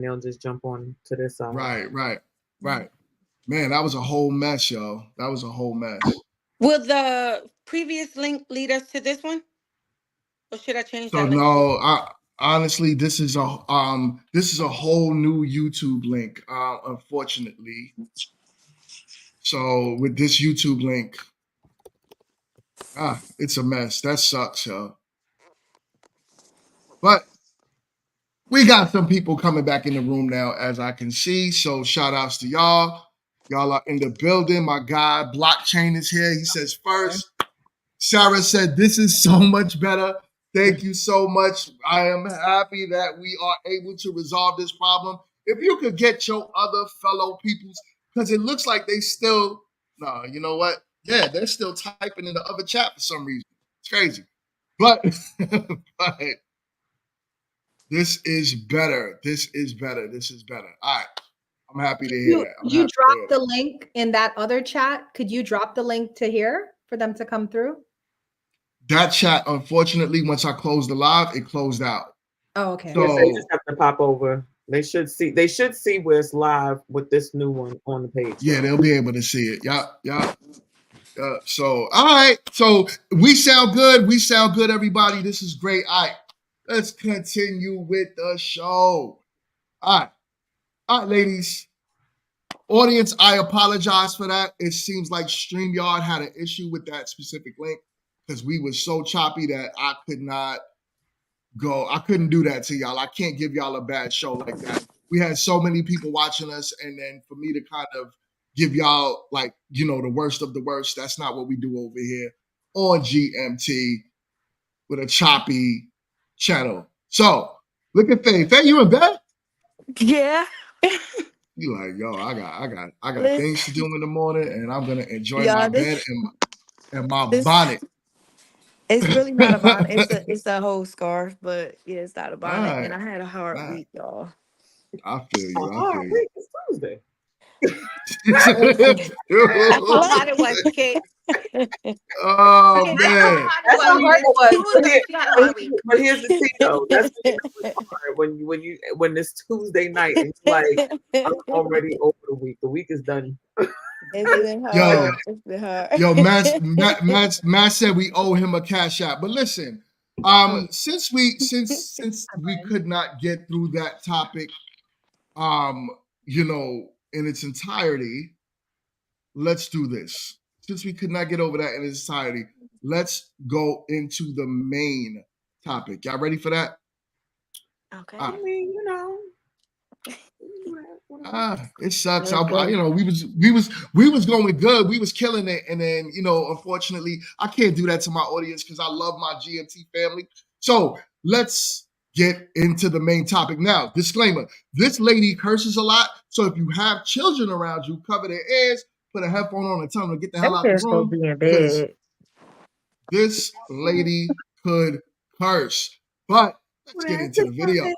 they'll just jump on to this side. Right. Man, that was a whole mess, yo. That was a whole mess. Will the previous link lead us to this one? Or should I change So that link? no, honestly, this is a whole new YouTube link, unfortunately. So with this YouTube link, it's a mess. That sucks, yo. But we got some people coming back in the room now, as I can see. So shout outs to y'all. Y'all are in the building. My guy Blockchain is here. He says first. Sarah said, "This is so much better. Thank you so much. I am happy that we are able to resolve this problem. If you could get your other fellow peoples, because it looks like they still, no, you know what? Yeah, they're still typing in the other chat for some reason. It's crazy. But, but this is better. This is better. This is better. All right. I'm happy to hear that. You dropped the link in that other chat. Could you drop the link to here for them to come through? That chat, unfortunately, once I closed the live, it closed out. Oh, okay. So they just have to pop over. They should see where it's live with this new one on the page. Yeah, they'll be able to see it. Yeah. So, all right. So we sound good. We sound good, everybody. This is great. All right. Let's continue with the show. All right, ladies. Audience, I apologize for that. It seems like StreamYard had an issue with that specific link because we were so choppy that I could not go. I couldn't do that to y'all. I can't give y'all a bad show like that. We had so many people watching us, and then for me to kind of give y'all the worst of the worst, that's not what we do over here on GMT with a choppy channel. So look at Faye. Faye, you in bed? Yeah. You like, yo, I got things to do in the morning, and I'm gonna enjoy my bed and my bonnet. It's really not a bonnet. It's a whole scarf, but yeah, it's not a bonnet. Right. And I had a hard week, y'all. I feel you. It's Tuesday. That's how hot it was, kid. Oh man, that's how hard it was. But here's the thing, though. That's the part when it's Tuesday night and you're like, I'm already over the week. The week is done. It's been hard. It's been hard. Yo, Matt said we owe him a cash out. But listen, since we could not get through that topic, in its entirety, let's do this. Since we could not get over that in its entirety, let's go into the main topic. Y'all ready for that? Okay. I mean, it sucks. We was going good. We was killing it, and then unfortunately, I can't do that to my audience because I love my GMT family. So let's get into the main topic now. Disclaimer: this lady curses a lot, so if you have children around you, cover their ears, put a headphone on, and tell them to get the hell out of the room. Be in bed. This lady could curse, but let's get into the video.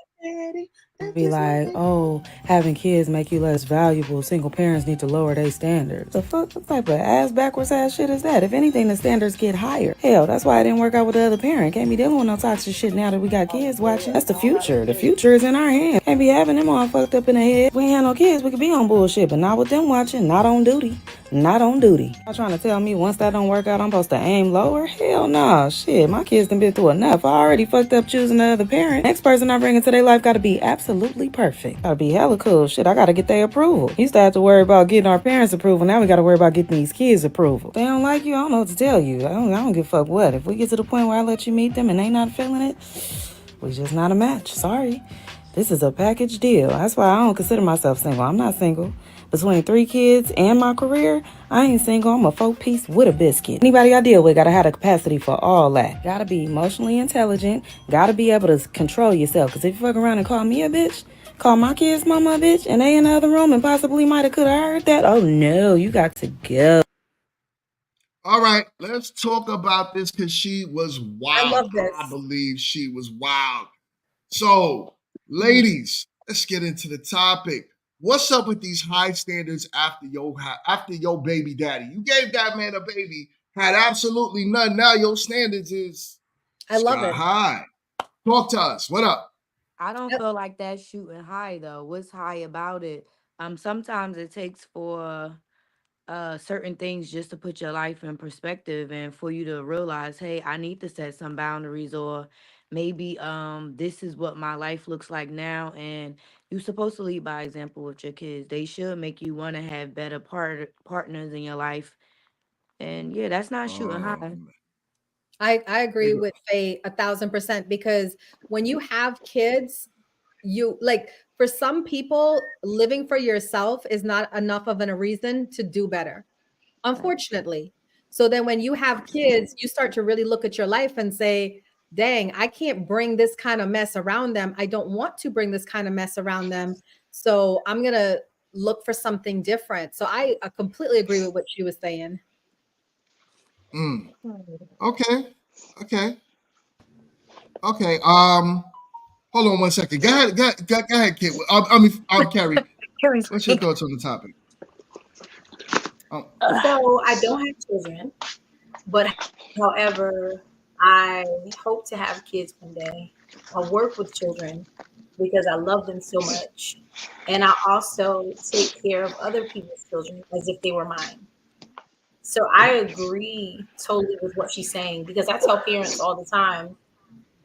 Be like, oh, having kids make you less valuable. Single parents need to lower their standards. The fuck, what type of ass backwards ass shit is that? If anything, the standards get higher. Hell, that's why I didn't work out with the other parent. Can't be dealing with no toxic shit now that we got kids watching. That's the future. The future is in our hands. Can't be having them all fucked up in the head. We ain't have no kids, we could be on bullshit, but not with them watching. Not on duty. Not on duty. Y'all trying to tell me once that don't work out, I'm supposed to aim lower? Hell nah. Shit, my kids done been through enough. I already fucked up choosing the other parent. Next person I bring into their life gotta be absolutely perfect. Gotta be hella cool. Shit, I gotta get their approval. Used to have to worry about getting our parents' approval. Now we gotta worry about getting these kids' approval. If they don't like you, I don't know what to tell you. I don't give a fuck what. If we get to the point where I let you meet them and they not feeling it, we just not a match. Sorry. This is a package deal. That's why I don't consider myself single. I'm not single. Between 3 kids and my career, I ain't single. I'm a 4-piece with a biscuit. Anybody I deal with gotta have the capacity for all that. Gotta be emotionally intelligent. Gotta be able to control yourself. Because if you fuck around and call me a bitch, call my kids mama a bitch, and they in the other room and possibly might have could have heard that, oh no, you got to go. All right, let's talk about this because she was wild. I love this. I believe she was wild. So, ladies, let's get into the topic. What's up with these high standards after your baby daddy? You gave that man a baby, had absolutely none. Now your standards is I love it. high. Talk to us. What up? I don't Yep. feel like that's shooting high though. What's high about it? Sometimes it takes for certain things just to put your life in perspective and for you to realize, hey, I need to set some boundaries, or maybe this is what my life looks like now, and you're supposed to lead by example with your kids. They should make you want to have better partners in your life. And yeah, that's not shooting high. Um, I agree with Faye 1,000% because when you have kids, you like for some people, living for yourself is not enough of a reason to do better, unfortunately. So then when you have kids, you start to really look at your life and say, dang, I can't bring this kind of mess around them. I don't want to bring this kind of mess around them. So I'm going to look for something different. So I completely agree with what she was saying. okay. Okay. Okay. Hold on one second. Go ahead. Go ahead, kid. Carrie. What's your thoughts on the topic? So I don't have children, but however, I hope to have kids one day. I work with children because I love them so much. And I also take care of other people's children as if they were mine. So I agree totally with what she's saying because I tell parents all the time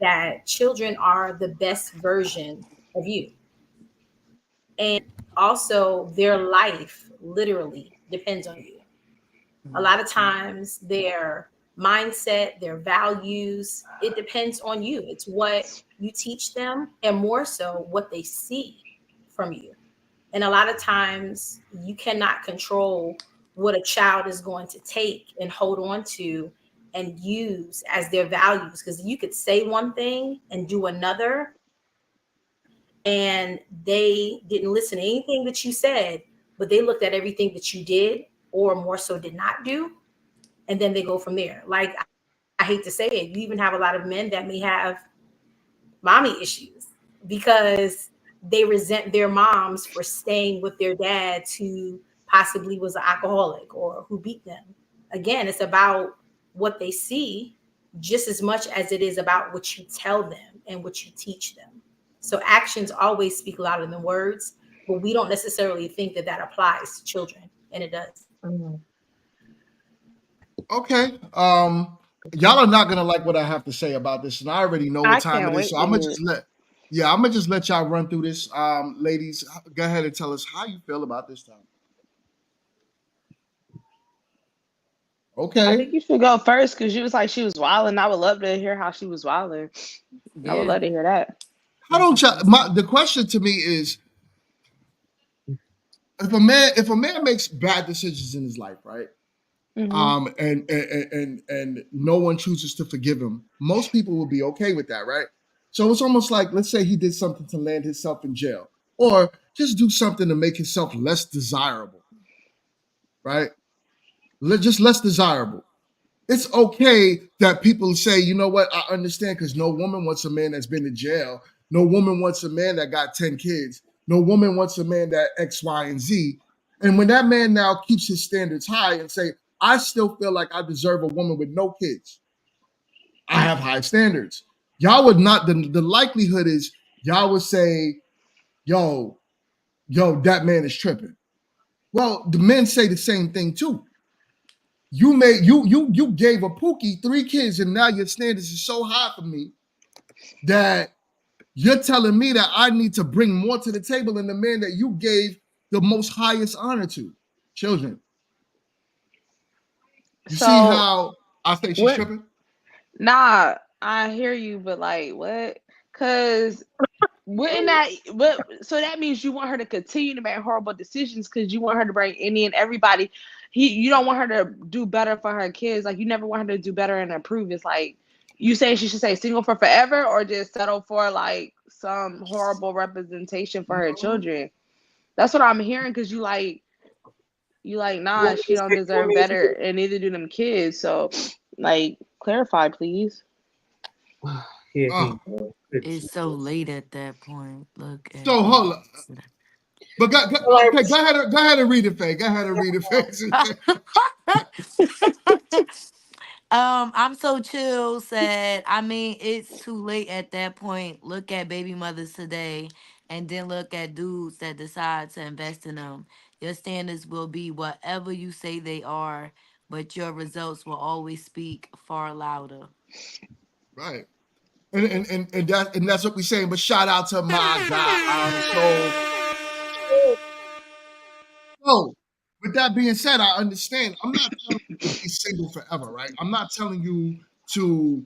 that children are the best version of you. And also, their life literally depends on you. A lot of times, their mindset, their values, it depends on you. It's what you teach them, and more so, what they see from you. And a lot of times, you cannot control what a child is going to take and hold on to and use as their values because you could say one thing and do another and they didn't listen to anything that you said, but they looked at everything that you did or more so did not do, and then they go from there. Like I hate to say it, you even have a lot of men that may have mommy issues because they resent their moms for staying with their dads who possibly was an alcoholic or who beat them. Again, it's about what they see just as much as it is about what you tell them and what you teach them. So actions always speak louder than words, but we don't necessarily think that that applies to children, and it does. Okay. Y'all are not gonna like what I have to say about this, and I already know what I time can't it is, wait so to I'm gonna hear just it. let. Yeah, I'm gonna just let y'all run through this. Ladies, go ahead and tell us how you feel about this time. I Okay. think you should go first because you was like she was wilding. I would love to hear how she was wilding. I would Yeah, love to hear that. How that's don't what y'all? I said. The question to me is, if a man makes bad decisions in his life, right? Hmm. And no one chooses to forgive him, most people will be okay with that, right? So it's almost like, let's say he did something to land himself in jail, or just do something to make himself less desirable, right? Just less desirable. It's okay that people say, you know what, I understand, because no woman wants a man that's been in jail. No woman wants a man that got 10 kids. No woman wants a man that X, Y, and Z. And when that man now keeps his standards high and say, I still feel like I deserve a woman with no kids. I have high standards. Y'all would not, the likelihood is y'all would say, yo, that man is tripping. Well, the men say the same thing too. You gave a Pookie 3 kids, and now your standards is so high for me that you're telling me that I need to bring more to the table than the man that you gave the most highest honor to. Children. You see So how I think she's what? tripping? Nah, I hear you, but like what? Because wouldn't that what? So that means you want her to continue to make horrible decisions because you want her to bring any and everybody. You don't want her to do better for her kids. Like you never want her to do better and improve. It's like you say she should stay single for forever or just settle for like some horrible representation for her No. children. That's what I'm hearing because you like You nah want me she to don't say, you want deserve me to better say and neither do them kids. So like clarify please. here Uh, he goes. Good It's so Jesus. late at that point. Look at so hold on. this. But Like, okay, go ahead and read it, Faye. Go ahead and read it, Faye. I'm so chill, said, I mean, it's too late at that point. Look at baby mothers today and then look at dudes that decide to invest in them. Your standards will be whatever you say they are, but your results will always speak far louder. Right. And that's what we're saying. But shout out to my guy. So with that being said, I understand. I'm not telling you to be single forever, right? I'm not telling you to,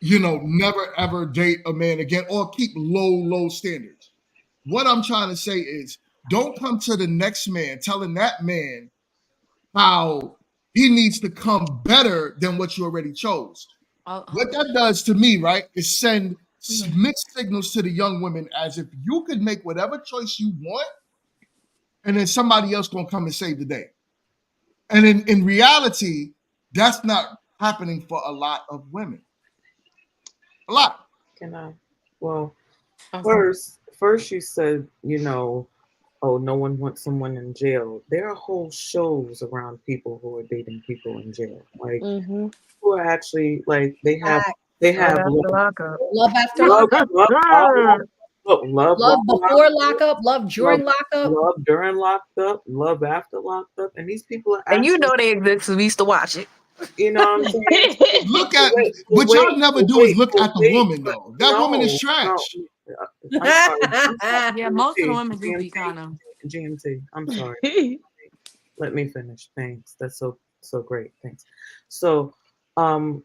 never ever date a man again or keep low standards. What I'm trying to say is don't come to the next man telling that man how he needs to come better than what you already chose. What that does to me, right, is send mixed signals to the young women as if you could make whatever choice you want, and then somebody else gonna come and save the day. And in reality, that's not happening for a lot of women. A lot. Can I? Well, Okay. first you said, oh, no one wants someone in jail. There are whole shows around people who are dating people in jail. Like Mm-hmm. who are actually like Facts. they Right have after lockup. Love after love, lockup, love, love love while before locked up, lockup, love love during lockup. love during locked up, love after locked up, and these people are And you actually, know they exist 'cause we used to watch it. you know what I'm saying? Look at But what y'all wait, never but do is wait, look but at the wait, woman but though. That woman is no. trash. I'm sorry. I'm sorry. Yeah, most of the women do be GMT, kind of. GMT. I'm sorry. Let me finish. Thanks. That's so great. Thanks. So, um,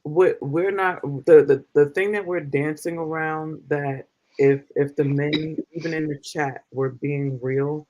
we're not the thing that we're dancing around, that if the men, even in the chat, were being real,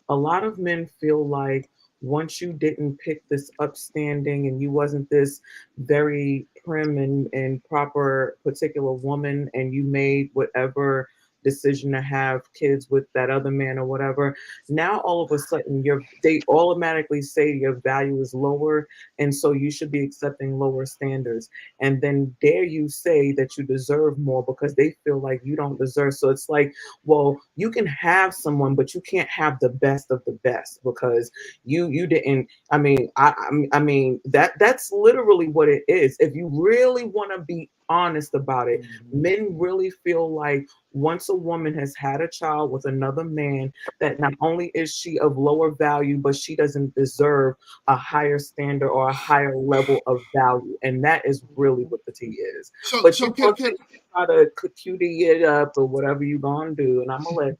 a lot of men feel like once you didn't pick this upstanding and you wasn't this very prim and proper particular woman, and you made whatever decision to have kids with that other man or whatever, now all of a sudden they automatically say your value is lower, and so you should be accepting lower standards, and then dare you say that you deserve more because they feel like you don't deserve. So it's like, well, you can have someone, but you can't have the best of the best because you didn't. I mean that's literally what it is. If you really want to be honest about it, men really feel like once a woman has had a child with another man, that not only is she of lower value, but she doesn't deserve a higher standard or a higher level of value. And that is really what the tea is. So But so you can, gonna can try to cutie it up or whatever you gonna do, and I'm gonna let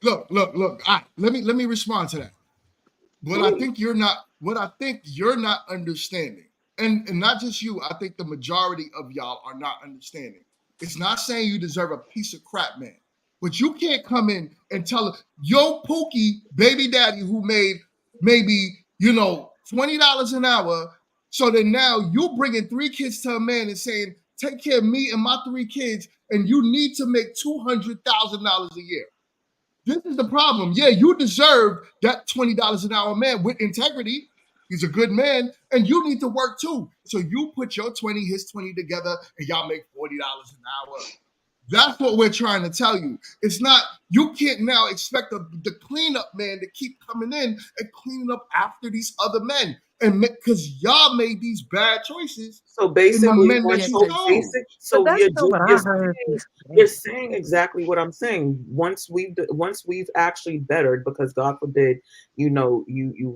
look. Let me respond to that. What I please. think you're not understanding, and not just you, I think the majority of y'all are not understanding. It's not saying you deserve a piece of crap, man. But you can't come in and tell yo Pookie baby daddy who made maybe $20 an hour. So then now you bringing three kids to a man and saying, take care of me and my three kids, and you need to make $200,000 a year. This is the problem. Yeah, you deserve that $20 an hour man with integrity. He's a good man, and you need to work too. So you put your 20, his 20 together, and y'all make $40 an hour. That's what we're trying to tell you. It's not, you can't now expect the cleanup man to keep coming in and cleaning up after these other men. And because y'all made these bad choices So in the basically, men that Yeah, you so because chose. basic, But so that's not what I heard. you're saying exactly what I'm saying. Once we've actually bettered, because God forbid, you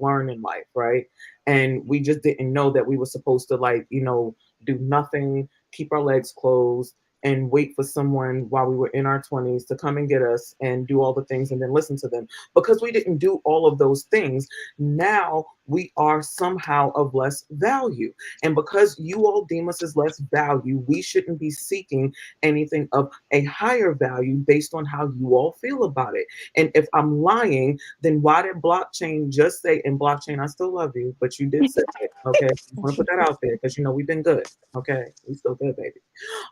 learn in life, right? And we just didn't know that we were supposed to, like, do nothing, keep our legs closed, and wait for someone while we were in our 20s to come and get us and do all the things and then listen to them. Because we didn't do all of those things, now we are somehow of less value. And because you all deem us as less value, we shouldn't be seeking anything of a higher value based on how you all feel about it. And if I'm lying, then why did blockchain just say, and blockchain, I still love you, but you did say it, okay? I want to put that out there because we've been good, okay? We still good, baby.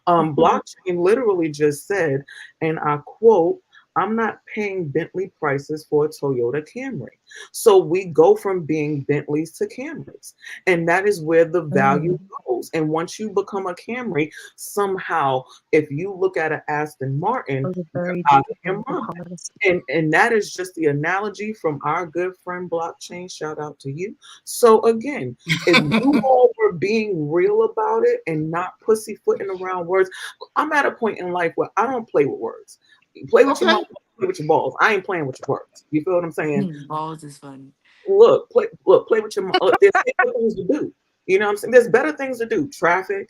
Blockchain literally just said, and I quote, I'm not paying Bentley prices for a Toyota Camry. So we go from being Bentleys to Camrys. And that is where the value Mm, goes. And once you become a Camry, somehow, if you look at an Aston Martin, those are you're very out of your beautiful mind. cars. And that is just the analogy from our good friend Blockchain. Shout out to you. So again, if you all were being real about it and not pussyfooting around words, I'm at a point in life where I don't play with words. You play with your Okay. mouth, play with your balls. I ain't playing with your words. You feel what I'm saying? Balls is funny. Play with your mouth. There's safer things to do. You know what I'm saying? There's better things to do. Traffic,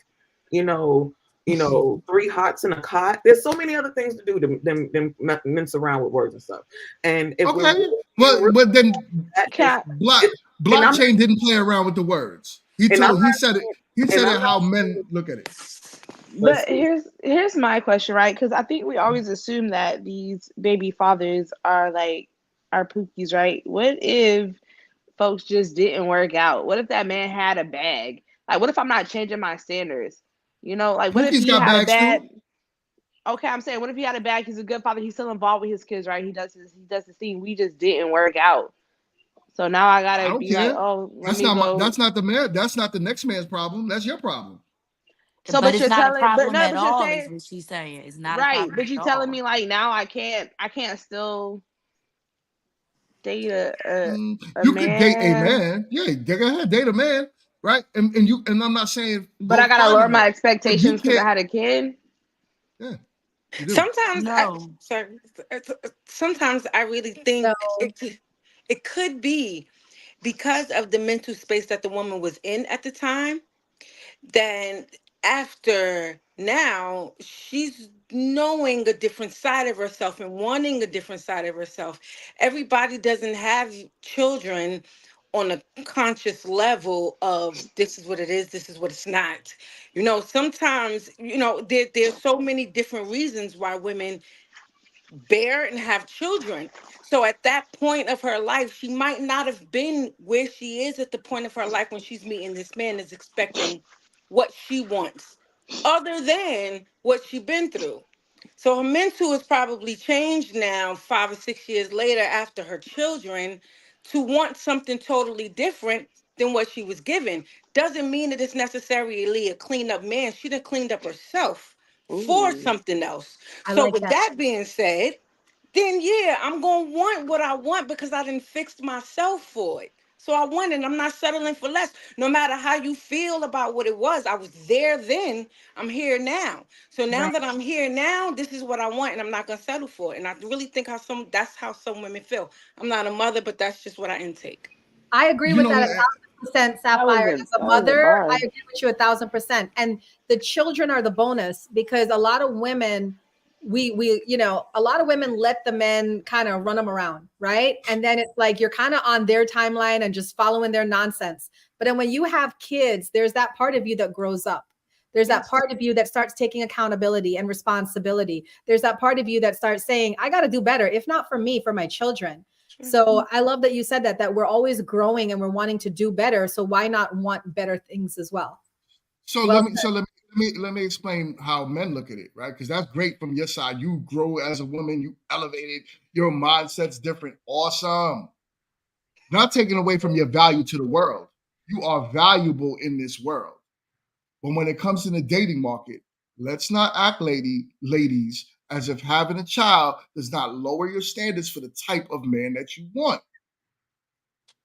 you know, three hots in a cot. There's so many other things to do than mince around with words and stuff. And if we're Okay. really being But real, but then that is Cat. it, and I'm blockchain didn't play around with the words. and I'm He not said it. saying He and said I'm it how not men saying look at it. But listen. here's my question, right? Because I think we always assume that these baby fathers are like are pookies, right? What if folks just didn't work out? What if that man had a bag? Like, what if I'm not changing my standards? You know, like what if Pookie's he got had a bags too. bad? Okay, I'm saying, what if he had a bag? He's a good father. He's still involved with his kids, right? He does his thing. We just didn't work out. So now I I gotta don't be like, care. oh, let me That's go. not the man. That's not the next man's problem. That's your problem. So, But but it's you're not a telling, but problem no, at but you're all, is saying what she's saying. It's not a right. problem But at you telling all. me like now I can't still date a You could date a man, man. Yeah, go ahead, date a man, right? And I'm not saying but I go gotta find a lower my man, but you expectations because I can't. had a kid. Yeah, you do. Sometimes I No. sorry. Sometimes I really think So it could be because of the mental space that the woman was in at the time. Then after now, she's knowing a different side of herself and wanting a different side of herself. Everybody doesn't have children on a conscious level of this is what it is, this is what it's not. Sometimes, there's so many different reasons why women bear and have children. So at that point of her life, she might not have been where she is at the point of her life when she's meeting this man is expecting what she wants, other than what she's been through. So her mental has probably changed now, 5 or 6 years later, after her children, to want something totally different than what she was given. Doesn't mean that it's necessarily a clean up man. She done cleaned up herself for Ooh, something else. I So like with that. that being said, then yeah, I'm gonna want what I want because I didn't fix myself for it. So I want it. I'm not settling for less. No matter how you feel about what it was, I was there then. I'm here now. So now Right. that I'm here now, this is what I want, and I'm not gonna settle for it. And I really think that's how some women feel. I'm not a mother, but that's just what I intake. I agree You with know that what? 1,000%, Sapphire. As a that was a mother, I bar. agree with you 1,000%. And the children are the bonus because a lot of women, a lot of women let the men kind of run them around, right? And then it's like you're kind of on their timeline and just following their nonsense. But then when you have kids, there's that part of you that grows up. There's that Yes. part of you that starts taking accountability and responsibility. There's that part of you that starts saying, I got to do better, if not for me, for my children. Sure. So I love that you said that we're always growing and we're wanting to do better. So why not want better things as well? So Well let me explain how men look at it, right? Because that's great from your side. You grow as a woman, you elevated, your mindset's different. Awesome. Not taking away from your value to the world. You are valuable in this world. But when it comes to the dating market, let's not act, ladies, as if having a child does not lower your standards for the type of man that you want.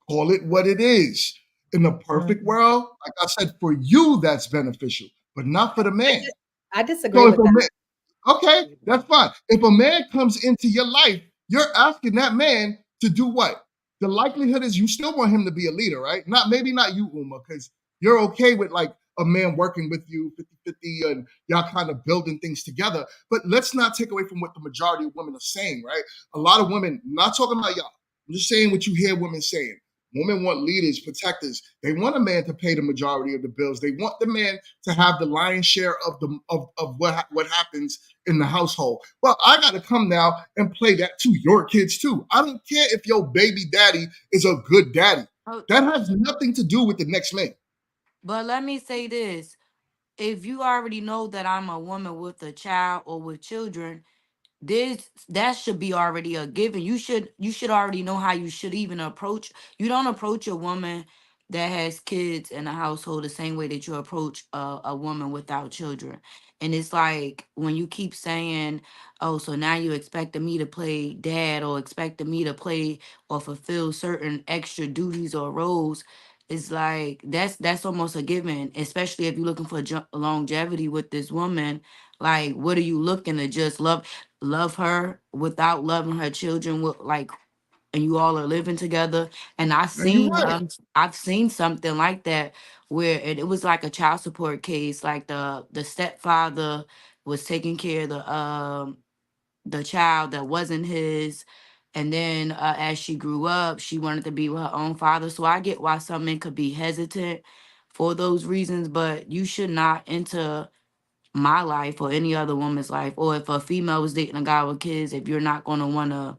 Call it what it is. In the perfect Mhm. world, like I said, for you that's beneficial, but not for the I, man. dis- I disagree So if with a that. man, okay, that's fine. If a man comes into your life, you're asking that man to do what? The likelihood is you still want him to be a leader, right? Maybe not you, Uma, because you're okay with like a man working with you 50-50 and y'all kind of building things together. But let's not take away from what the majority of women are saying, right? A lot of women, I'm not talking about y'all, I'm just saying what you hear women saying. Women want leaders, protectors. They want a man to pay the majority of the bills. They want the man to have the lion's share of what happens in the household. Well, I got to come now and play that to your kids too. I don't care if your baby daddy is a good daddy. Oh, That has nothing to do with the next man. but let me say this. If you already know that I'm a woman with a child or with children, this that should be already a given. You should already know how you should even approach. You don't approach a woman that has kids in a household the same way that you approach a woman without children. And it's like when you keep saying, oh, so now you expecting me to play dad or expecting me to play or fulfill certain extra duties or roles. It's like that's almost a given, especially if you're looking for longevity with this woman. Like, what are you looking to just love her without loving her children with like, and you all are living together? And And you're right. I've seen something like that where it was like a child support case. Like the stepfather was taking care of the child that wasn't his. And then as she grew up, she wanted to be with her own father. So I get why some men could be hesitant for those reasons, but you should not enter my life or any other woman's life, or if a female was dating a guy with kids, if you're not going to want to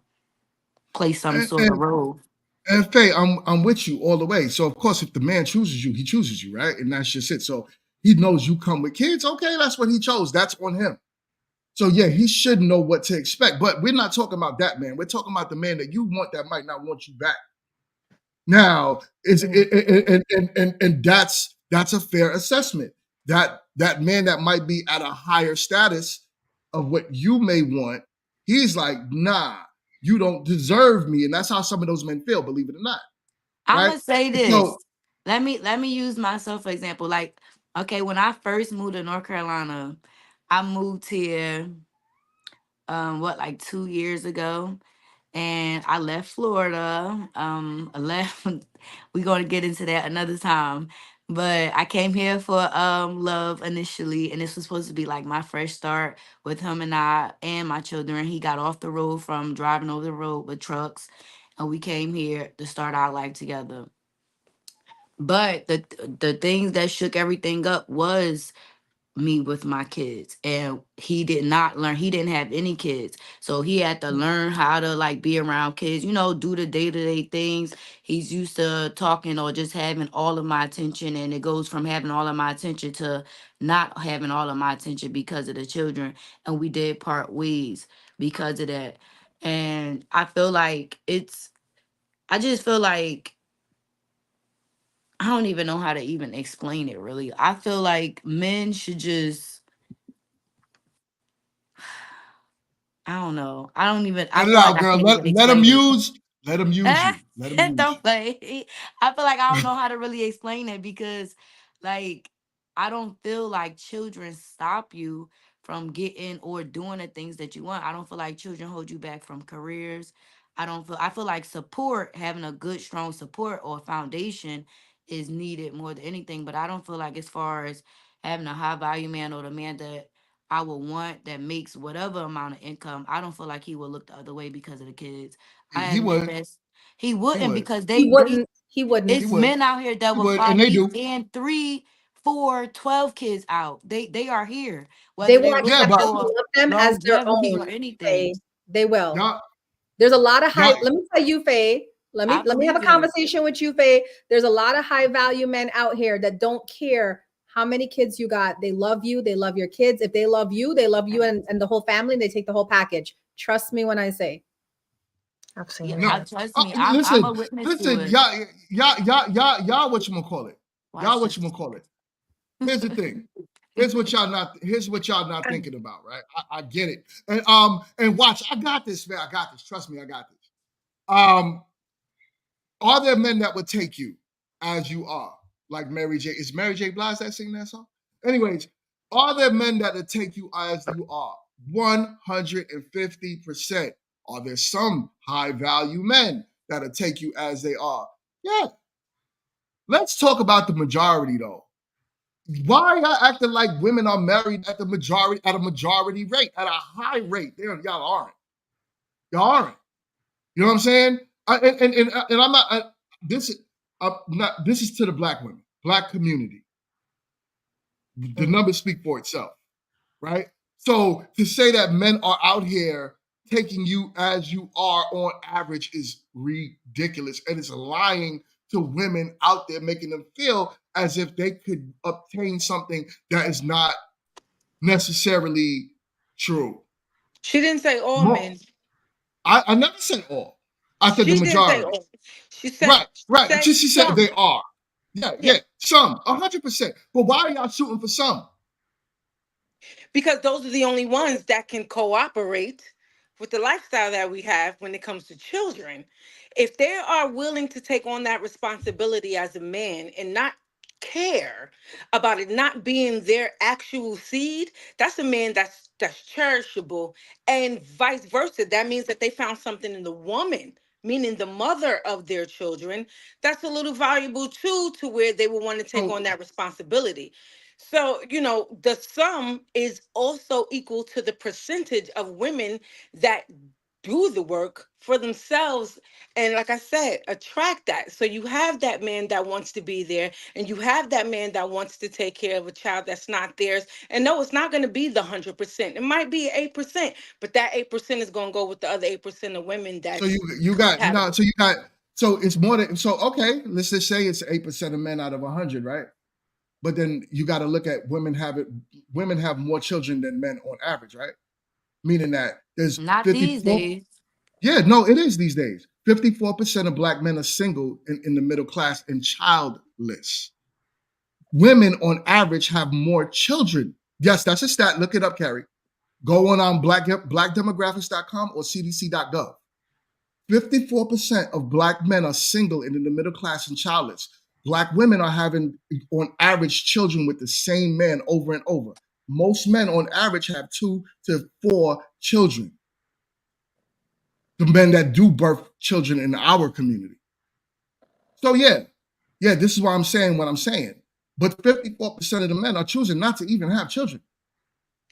play some And, sort of and role. and Faye, I'm with you all the way. So of course, if the man chooses you, he chooses you, right? And that's just it. So he knows you come with kids. Okay, that's what he chose. That's on him. So yeah, he should know what to expect. But we're not talking about that man. We're talking about the man that you want that might not want you back. Now, is Mm. and that's a fair assessment. That man that might be at a higher status of what you may want, he's like, nah, you don't deserve me, and that's how some of those men feel. Believe it or not, I'm right? gonna say So this. Let me use myself for example. Like, okay, when I first moved to North Carolina, I moved here what, like 2 years ago, and I left Florida. I left. We're gonna get into that another time. But I came here for love initially, and this was supposed to be like my fresh start with him and I and my children. He got off the road from driving over the road with trucks, and we came here to start our life together. But the things that shook everything up was me with my kids, and he did not learn. He didn't have any kids, so he had to learn how to like be around kids, do the day-to-day things. He's used to talking or just having all of my attention, and it goes from having all of my attention to not having all of my attention because of the children. And we did part ways because of that. And I just feel like I don't even know how to even explain it really. I feel like men should just, I don't know. I let it feel like out, I girl. can't even Let him explain it. use. Let him use you. Let him use Don't play. I feel like I don't know how to really explain it because, like, I don't feel like children stop you from getting or doing the things that you want. I don't feel like children hold you back from careers. I feel like support, having a good, strong support or foundation is needed more than anything. But I don't feel like, as far as having a high value man or the man that I would want that makes whatever amount of income, I don't feel like he will look the other way because of the kids. you. I had He a man would. that's he He wouldn't, would. because He wouldn't. He He wouldn't. it's would. men out here that He will would. fly And they me do. and 3, 4, 12 kids out. They are here, They whether will they're Yeah, looking accept you but to for love them as their longevity own, or anything. Faye. They will. y'all, There's a lot of high. y'all, Let me tell you, Faye. I Let me have a believe it. conversation with you, Faye. There's a lot of high value men out here that don't care how many kids you got. They love you. They love your kids. If they love you and the whole family, and they take the whole package. Trust me when I say. I've Yeah, seen no. I that. trust me. I'm a Listen, witness to listen, it. y'all. What you gonna call it? Y'all, Watch what you this. gonna call it? Here's the thing. Here's what y'all not thinking about, right? I get it. And watch, I got this, man. I got this. Trust me, I got this. Um, are there men that would take you as you are? Like Mary J. Is Mary J. Blige that sing that song? Anyways, are there men that would take you as you are? 150%. Are there some high value men that'll take you as they are? Yeah. Let's talk about the majority though. Why y'all acting like women are married at a majority rate, at a high rate? Y'all aren't. Y'all aren't. You know what I'm saying? And I'm not. This is not. This is to the black women, black community. The Mm. numbers speak for itself, right? So to say that men are out here taking you as you are on average is ridiculous, and it's lying to women out there, making them feel as if they could obtain something that is not necessarily true. She didn't say all More, men. I never said all. I said the She didn't say majority. all. She said Right, she right. said She said some. they are. Yeah, Yeah. yeah. Some, 100%. But why are y'all shooting for some? Because those are the only ones that can cooperate with the lifestyle that we have when it comes to children. If they are willing to take on that responsibility as a man and not care about it not being their actual seed, that's a man that's cherishable. And vice versa, that means that they found something in the woman, meaning the mother of their children, that's a little valuable too, to where they will want to take So, on that responsibility. So, the sum is also equal to the percentage of women that do the work for themselves. And like I said, attract that. So you have that man that wants to be there, and you have that man that wants to take care of a child that's not theirs. And no, it's not going to be the 100%. It might be 8%, but that 8% is going to go with the other 8% of women so that's you got no. compatible. So you got so it's more than so. Okay, let's just say it's 8% of men out of 100, right? But then you got to look at women have it. Women have more children than men on average, right? Meaning that there's Not these 54. days. Yeah, no, it is these days. 54% of black men are single in the middle class and childless. Women on average have more children. Yes, that's a stat. Look it up, Carrie. Go on blackdemographics.com or cdc.gov. 54% of black men are single and in the middle class and childless. Black women are having, on average, children with the same man over and over. Most men, on average, have 2 to 4 children. The men that do birth children in our community. So, yeah, this is why I'm saying what I'm saying. But 54% of the men are choosing not to even have children.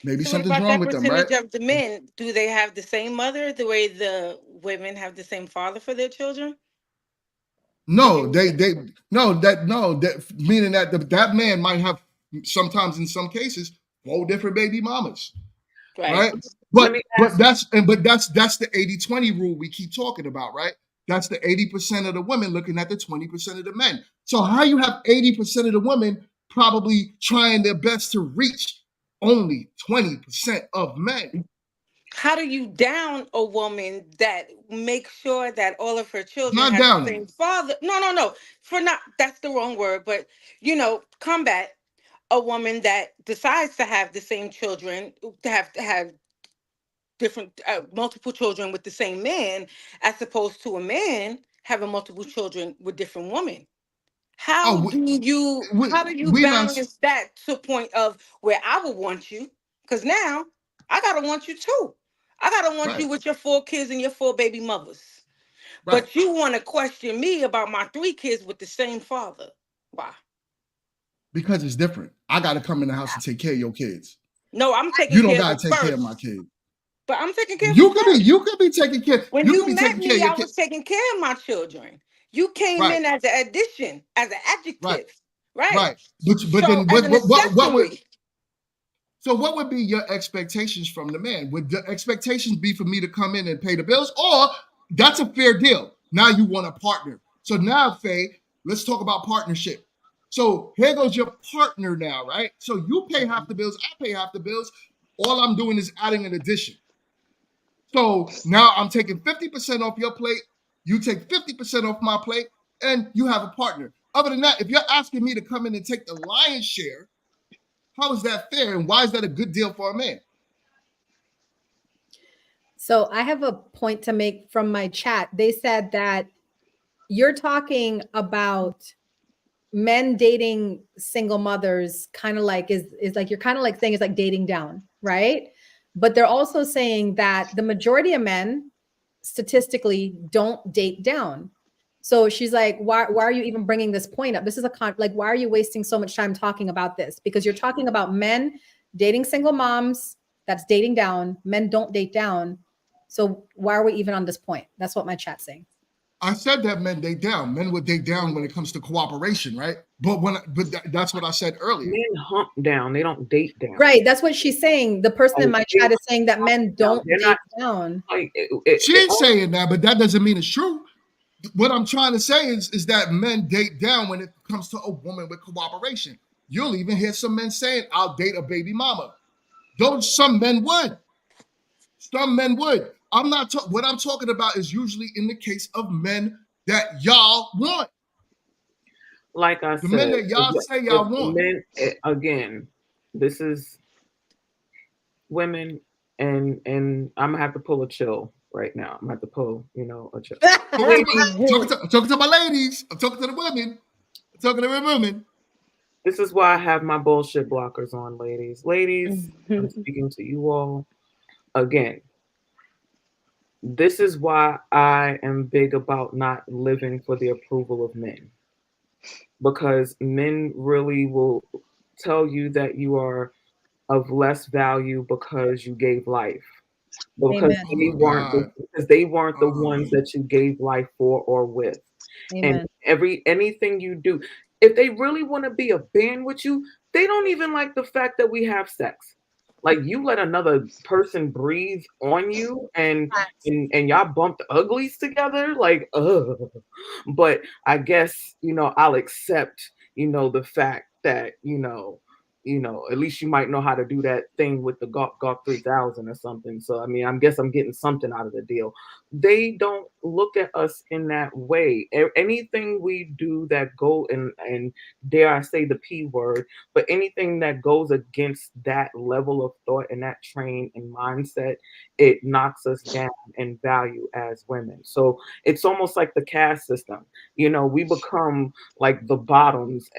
Maybe So what something's about wrong that with them, right? percentage of the men? Do they have the same mother the way the women have the same father for their children? Would No, you they no that meaning that that man might have sometimes in some cases 4 different baby mamas, right? right? Let But me but ask. that's and but that's the 80-20 rule we keep talking about, right? That's the 80% of the women looking at the 20% of the men. So how you have 80% of the women probably trying their best to reach only 20% of men? How do you down a woman that makes sure that all of her It's children not have the downing. same father? No, no, no. For not That's the wrong word, but combat a woman that decides to have the same children, to have different multiple children with the same man, as opposed to a man having multiple children with different women. Oh, we How do you we not balance that to a point of where I would want you? Because now I gotta want you too. I gotta want right, you with your 4 kids and your 4 baby mothers. right. But you want to question me about my 3 kids with the same father. Why? Because it's different. I got to come in the house and take care of your kids. No, I'm taking You don't care of got them to take care of my first. kids. But I'm taking care of them first. You could be taking care. When You could you be met taking care of me, your I kid. was taking care of my children. You came Right, in as an addition, as an right, adjective, right? right. But So then as an what would accessory. so what would be your expectations from the man? Would the expectations be for me to come in and pay the bills, or that's a fair deal? Now you want a partner. So now, Faye, let's talk about partnership. So here goes your partner now, right? So you pay half the bills, I pay half the bills. All I'm doing is adding an addition. So now I'm taking 50% off your plate, you take 50% off my plate, and you have a partner. Other than that, if you're asking me to come in and take the lion's share, how is that fair? And why is that a good deal for a man? So I have a point to make from my chat. They said that you're talking about men dating single mothers, kind of like is like, you're kind of like saying it's like dating down, right? But they're also saying that the majority of men statistically don't date down. So she's like, why are you even bringing this point up? This is like, why are you wasting so much time talking about this? Because you're talking about men dating single moms, that's dating down. Men don't date down. So why are we even on this point? That's what my chat's saying. I said that men date down. Men would date down when it comes to cooperation, right? That's what I said earlier. Men hump down. They don't date down. Right. That's what she's saying. The person in Like, my they chat is saying that hump men down. don't They're not date down. like She's saying that, but that doesn't mean it's true. What I'm trying to say is that men date down when it comes to a woman with cooperation. You'll even hear some men saying, "I'll date a baby mama." Those some men would. Some men would. I'm not talking. What I'm talking about is usually in the case of men that y'all want. Like I The men said, that y'all say y'all want. men again, this is women, and I'm gonna have to pull a chill right now. I'm gonna have to pull, a chill. Ladies, I'm talking to my ladies. I'm talking to the women. I'm talking to the women. this is why I have my bullshit blockers on, ladies. Ladies, I'm speaking to you all again. This is why I am big about not living for the approval of men, because men really will tell you that you are of less value because you gave life, because Amen. Oh my God. they weren't the Oh, ones that you gave life for or with. And Amen. anything you do, if they really want to be a band with you, they don't even like the fact that we have sex. Like, you let another person breathe on you, and Facts. y'all bumped uglies together, like, ugh. But I guess, I'll accept, the fact that, at least you might know how to do that thing with the Gawk 3000 or something. So, I mean, I guess I'm getting something out of the deal. They don't look at us in that way. Anything we do that go, and dare I say the P word, but anything that goes against that level of thought and that train and mindset, it knocks us down in value as women. So it's almost like the caste system. We become like the bottoms,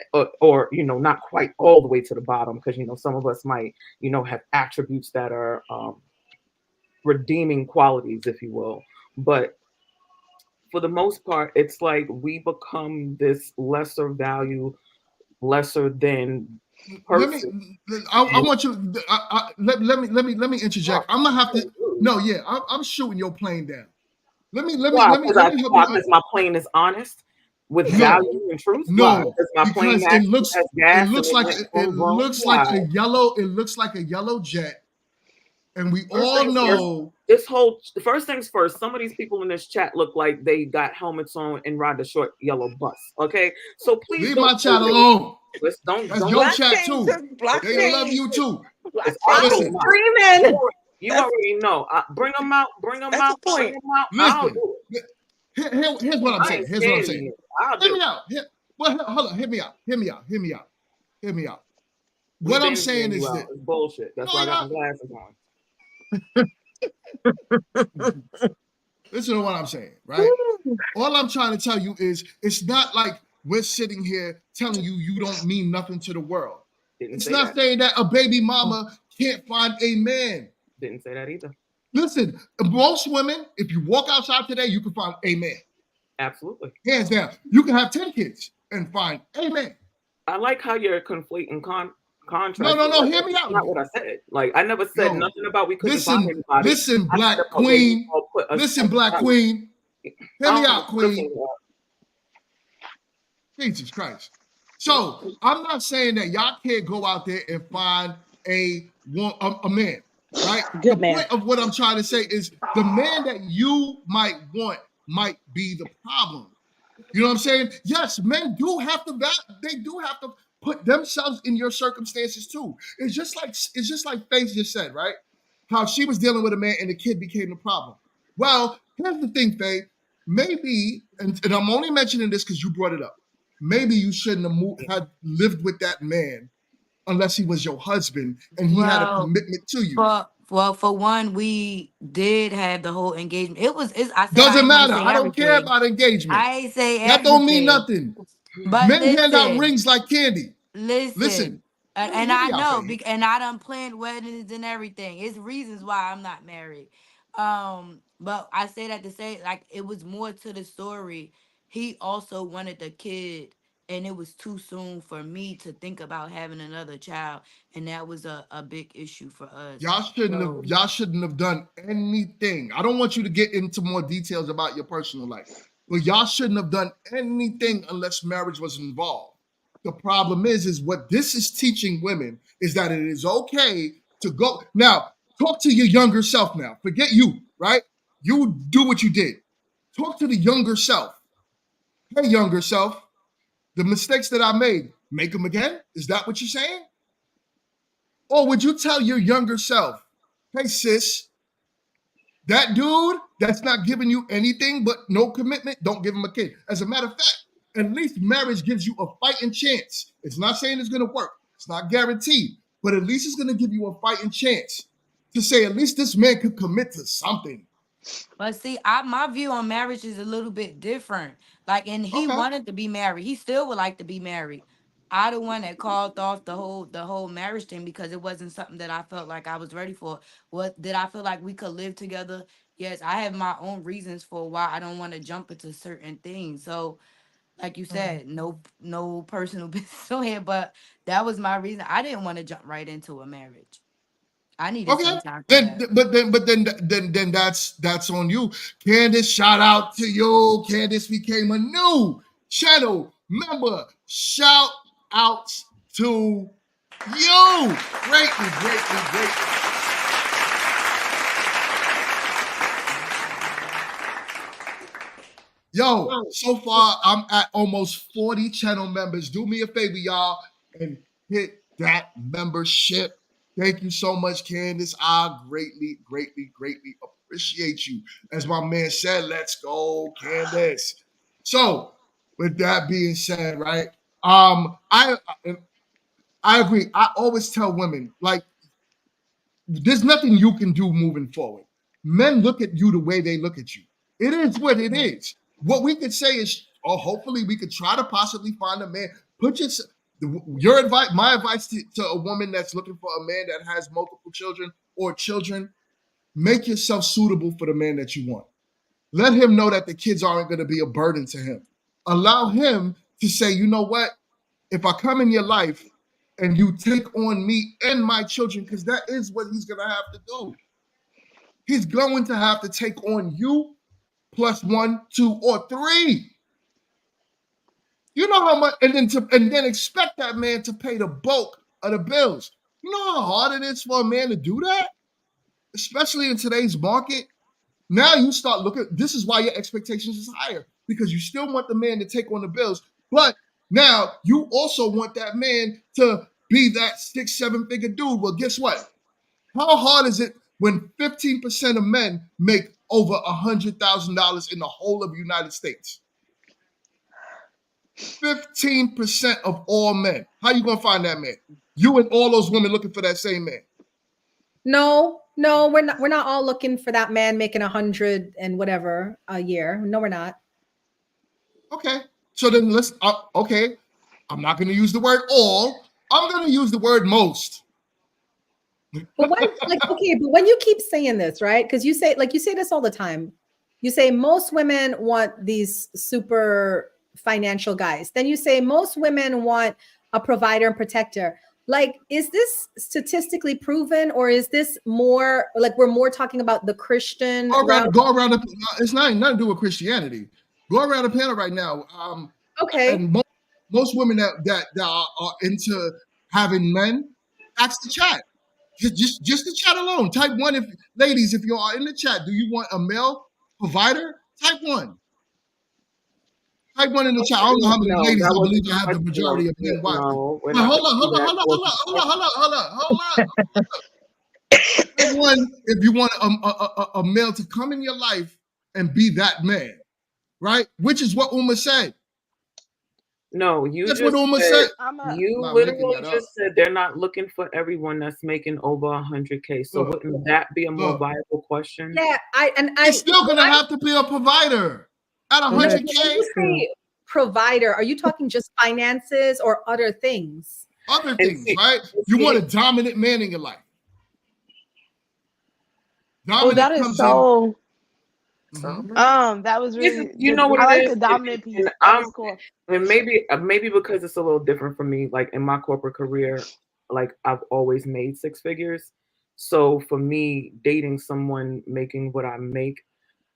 or not quite all the way to the bottom, because some of us might have attributes that are redeeming qualities, if you will. But for the most part, it's like we become this lesser value, lesser than let me. person. I And want you. Let me interject. I'm gonna have to. No, yeah, I'm shooting your plane down. why? Let me help you. Because my plane is honest with No, value and truth. Why? no, Because my plane because actually has it gas and looks it like went it vroom vroom. looks like Why? a yellow jet, and we First all things first, know. first things first, some of these people in this chat look like they got helmets on and ride the short yellow bus. Okay, so please Leave don't my say chat they alone. ridiculous. Don't That's your don't. chat Blockchain too. took They love blockchain. you too. It's I'm also Blockchain. Listen, mine. You screaming. already, you That's already know. Bring them out. Bring them that's out. the Bring point. them out. I'll listen. do it. Here's what I'm I saying. ain't Here's what I'm scared of saying. you. I'll Hear do me it. out. Well, hold on. Hear me out. Hear me out. Hear me out. Hear me out. We What I'm been saying hearing you is out. that It's bullshit. That's no, why I got y'all. my glasses on. Listen to what I'm saying, right? All I'm trying to tell you is it's not like we're sitting here telling you you don't mean nothing to the world. Didn't It's say not that. saying that a baby mama can't find a man. Didn't say that either. Listen, most women, if you walk outside today, you can find a man. Absolutely. Hands down. You can have 10 kids and find a man. I like how you're conflating No, contrast. no, no. Like, Hear me that's out. not what I said. Like, I never said Yo, nothing about we couldn't find listen, anybody. listen, I said Black about maybe Queen. I'll put us Listen, Black aside. Queen. Hear I me don't have a out, script on Queen. that. Jesus Christ. So I'm not saying that y'all can't go out there and find a man, right? The Good man. point of what I'm trying to say is the man that you might want might be the problem. You know what I'm saying? Yes, men do have to they do have to put themselves in your circumstances too. It's just like Faith just said, right? How she was dealing with a man and the kid became the problem. Well, here's the thing, Faith. Maybe, and I'm only mentioning this because you brought it up. Maybe you shouldn't have had lived with that man unless he was your husband and he had a Well, commitment to you. for one, we did have the whole engagement. I said I Doesn't ain't want to matter. say I don't care everything. about engagement. I ain't say That don't mean everything. nothing. But Men hand out listen, rings like candy. listen. Listen, And hear I me out, know, Faye. and I done planned weddings and everything. It's reasons why I'm not married. But I say that to say, like, it was more to the story. He also wanted the kid, and it was too soon for me to think about having another child, and that was a big issue for us. So Y'all shouldn't have done anything. I don't want you to get into more details about your personal life, but y'all shouldn't have done anything unless marriage was involved. The problem is what this is teaching women is that it is okay to go now. Talk to your younger self now. Forget you, right? You do what you did. Talk to the younger self. Hey, younger self, the mistakes that I made, make them again? Is that what you're saying? Or would you tell your younger self, hey, sis, That dude that's not giving you anything but no commitment, don't give him a kid. As a matter of fact, at least marriage gives you a fighting chance. It's not saying it's going to work. It's not guaranteed, but at least it's going to give you a fighting chance to say at least this man could commit to something. But see, my view on marriage is a little bit different. Like, and he Okay. wanted to be married. He still would like to be married. I the one that called off the whole marriage thing because it wasn't something that I felt like I was ready for. What did I feel like we could live together? Yes, I have my own reasons for why I don't want to jump into certain things. So, like you said, no personal business on here, but that was my reason. I didn't want to jump right into a marriage. I needed Okay. some time for Then, that. then that's on you, Candace. Shout out to you. Candace became a new channel member. Shout outs to you. Greatly, greatly, greatly. Yo, so far I'm at almost 40 channel members. Do me a favor, y'all, and hit that membership. Thank you so much, Candace. I greatly, greatly, greatly appreciate you. As my man said, let's go, Candace. So, with that being said, right? I agree. I always tell women, like, there's nothing you can do moving forward. Men look at you the way they look at you. It is what it is. What we could say is, oh, hopefully we could try to possibly find a man. Put your advice, my advice to a woman that's looking for a man that has multiple children or children, make yourself suitable for the man that you want. Let him know that the kids aren't going to be a burden to him. Allow him to say, you know what? If I come in your life and you take on me and my children, because that is what he's going to have to do. He's going to have to take on you plus 1, 2, or 3. You know how much, and then expect that man to pay the bulk of the bills. You know how hard it is for a man to do that, especially in today's market. Now you start looking. This is why your expectations is higher because you still want the man to take on the bills, but now you also want that man to be that 6-7 figure dude. Well, guess what? How hard is it when 15% of men make over $100,000 in the whole of the United States? 15% of all men. How you gonna find that man? You and all those women looking for that same man. No, we're not. We're not all looking for that man making 100 and whatever a year. No, we're not. Okay, so then let's. Okay, I'm not going to use the word all. I'm going to use the word most. But when, like, okay, but when you keep saying this, right? Because you say this all the time. You say most women want these super financial guys. Then you say most women want a provider and protector. Like, is this statistically proven, or is this more like we're more talking about the Christian route? Go around. It's nothing to do with Christianity. Go around the panel right now. Okay. And most women that are into having men, ask the chat. Just the chat alone. Type 1 if ladies, if you are in the chat, do you want a male provider? Type 1. Type 1 in the chat. I don't know how many No, ladies that I believe wasn't I the have the question. majority of men watching. No, we're But not hold gonna do that. on. Type 1 if you want a male to come in your life and be that man, right? Which is what Uma said. No, you That's what just Uma said said. I'm a you I'm not making literally that up. just said they're not looking for everyone that's making over 100K. So wouldn't that be a more Look. viable question? Yeah, It's still gonna have to be a provider at when 100K. you say provider, are you talking just finances or other things? Other And things, right? and You want a dominant man in your life. oh, Dominant that is comes in. so. Mhm. That was really you know the. what I it like is, the dominant piece. and That was cool. and maybe because it's a little different for me. Like in my corporate career, like I've always made 6 figures. So for me, dating someone making what I make,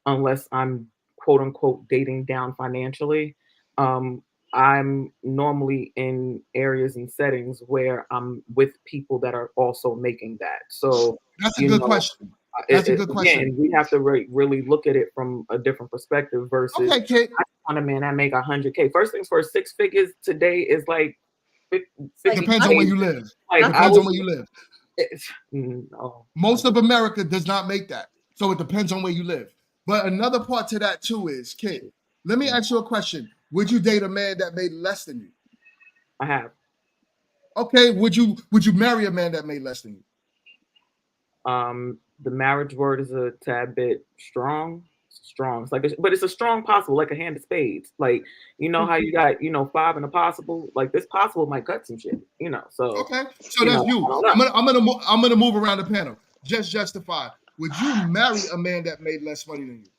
unless I'm quote unquote dating down financially, um, I'm normally in areas and settings where I'm with people that are also making that. So That's a you good know, question. That's a good question. again, we have to really look at it from a different perspective versus Okay, kid. I want a man that make 100K. First things first, 6 figures today is like Like, 50K. Depends on where you live. Like I Depends on was, where you live. no, Most of America does not make that. So it depends on where you live. But another part to that too is, kid, let me ask you a question. Would you date a man that made less than you? I have. Okay, would you marry a man that made less than you? The marriage word is a tad bit strong. Strong. It's like, but it's a strong possible, like a hand of spades. Like, you know how you got, five and a possible. Like this possible might cut some shit. So, Okay, so that's I you. don't know. I'm gonna move around the panel. Just justify. Would you marry a man that made less money than you?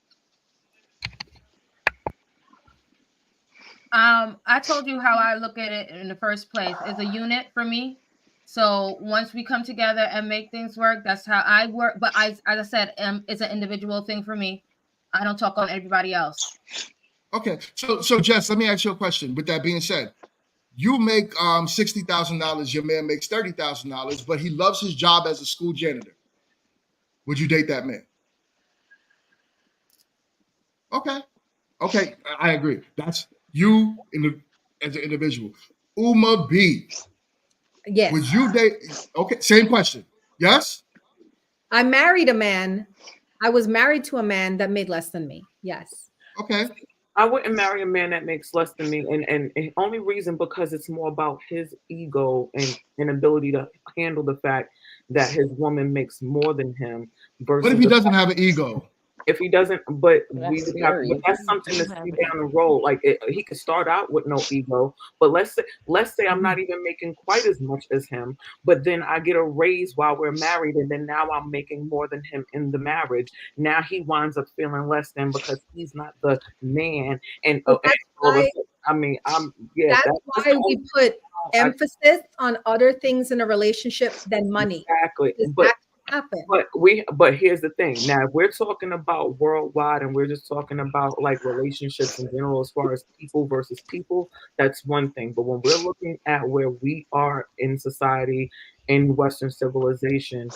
I told you how I look at it in the first place. It's a unit for me. So once we come together and make things work, that's how I work. But as I said, it's an individual thing for me. I don't talk on everybody else. Okay, so Jess, let me ask you a question. With that being said, you make $60,000. Your man makes $30,000, but he loves his job as a school janitor. Would you date that man? Okay, okay, I agree. That's you as an individual. Uma B, Yes. would you date? Okay, same question. Yes. I married a man. I was married to a man that made less than me. Yes. Okay. I wouldn't marry a man that makes less than me, and only reason because it's more about his ego and ability to handle the fact that his woman makes more than him What if versus he the doesn't have an ego? if he doesn't, but we That's would have, but scary. that's something Do to have see an down the ego. road. Like he could start out with no ego, but let's say I'm not even making quite as much as him, but then I get a raise while we're married, and then now I'm making more than him in the marriage. Now he winds up feeling less than because he's not the man, So and that's all of a why sudden, I mean, that's that's the why only we put I, emphasis on other things in a relationship than money. exactly, Because but that can happen. but here's the thing. Now, if we're talking about worldwide and we're just talking about like relationships in general, as far as people versus people, that's one thing. But when we're looking at where we are in society, in Western civilization,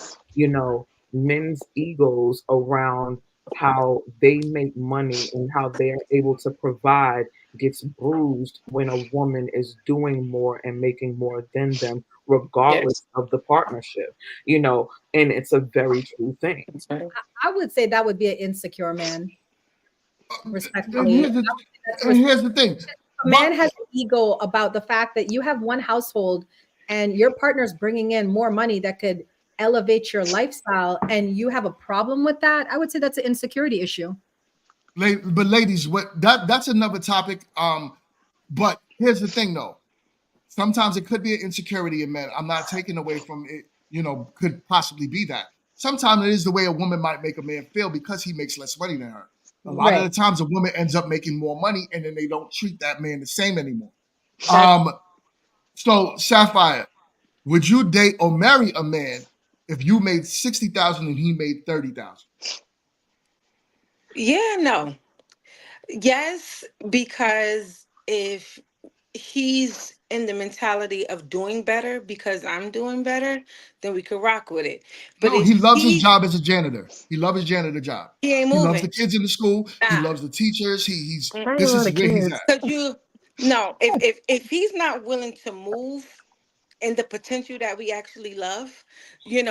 men's egos around how they make money and how they're able to provide gets bruised when a woman is doing more and making more than them, regardless Yes. of the partnership. And it's a very true thing. That's right. I would say that would be an insecure man, And respectfully. here's the, That's and here's the thing. a man But has an ego about the fact that you have one household and your partner's bringing in more money that could elevate your lifestyle and you have a problem with that. I would say that's an insecurity issue. but ladies, that's another topic. But here's the thing though. Sometimes it could be an insecurity in men. I'm not taking away from it, could possibly be that. Sometimes it is the way a woman might make a man feel because he makes less money than her. A lot of Right. the times a woman ends up making more money and then they don't treat that man the same anymore. That's Um, so Sapphire, would you date or marry a man if you made 60,000 and he made 30,000? Yeah, no. Yes, because if he's in the mentality of doing better because I'm doing better, then we could rock with it. But No, he if loves his job as a janitor. He loves his janitor job. he ain't He loves the moving, kids in the school. He nah. loves the teachers. He's I ain't a this lot is of where he's kids. at. Cause you no, if he's not willing to move and the potential that we actually love, then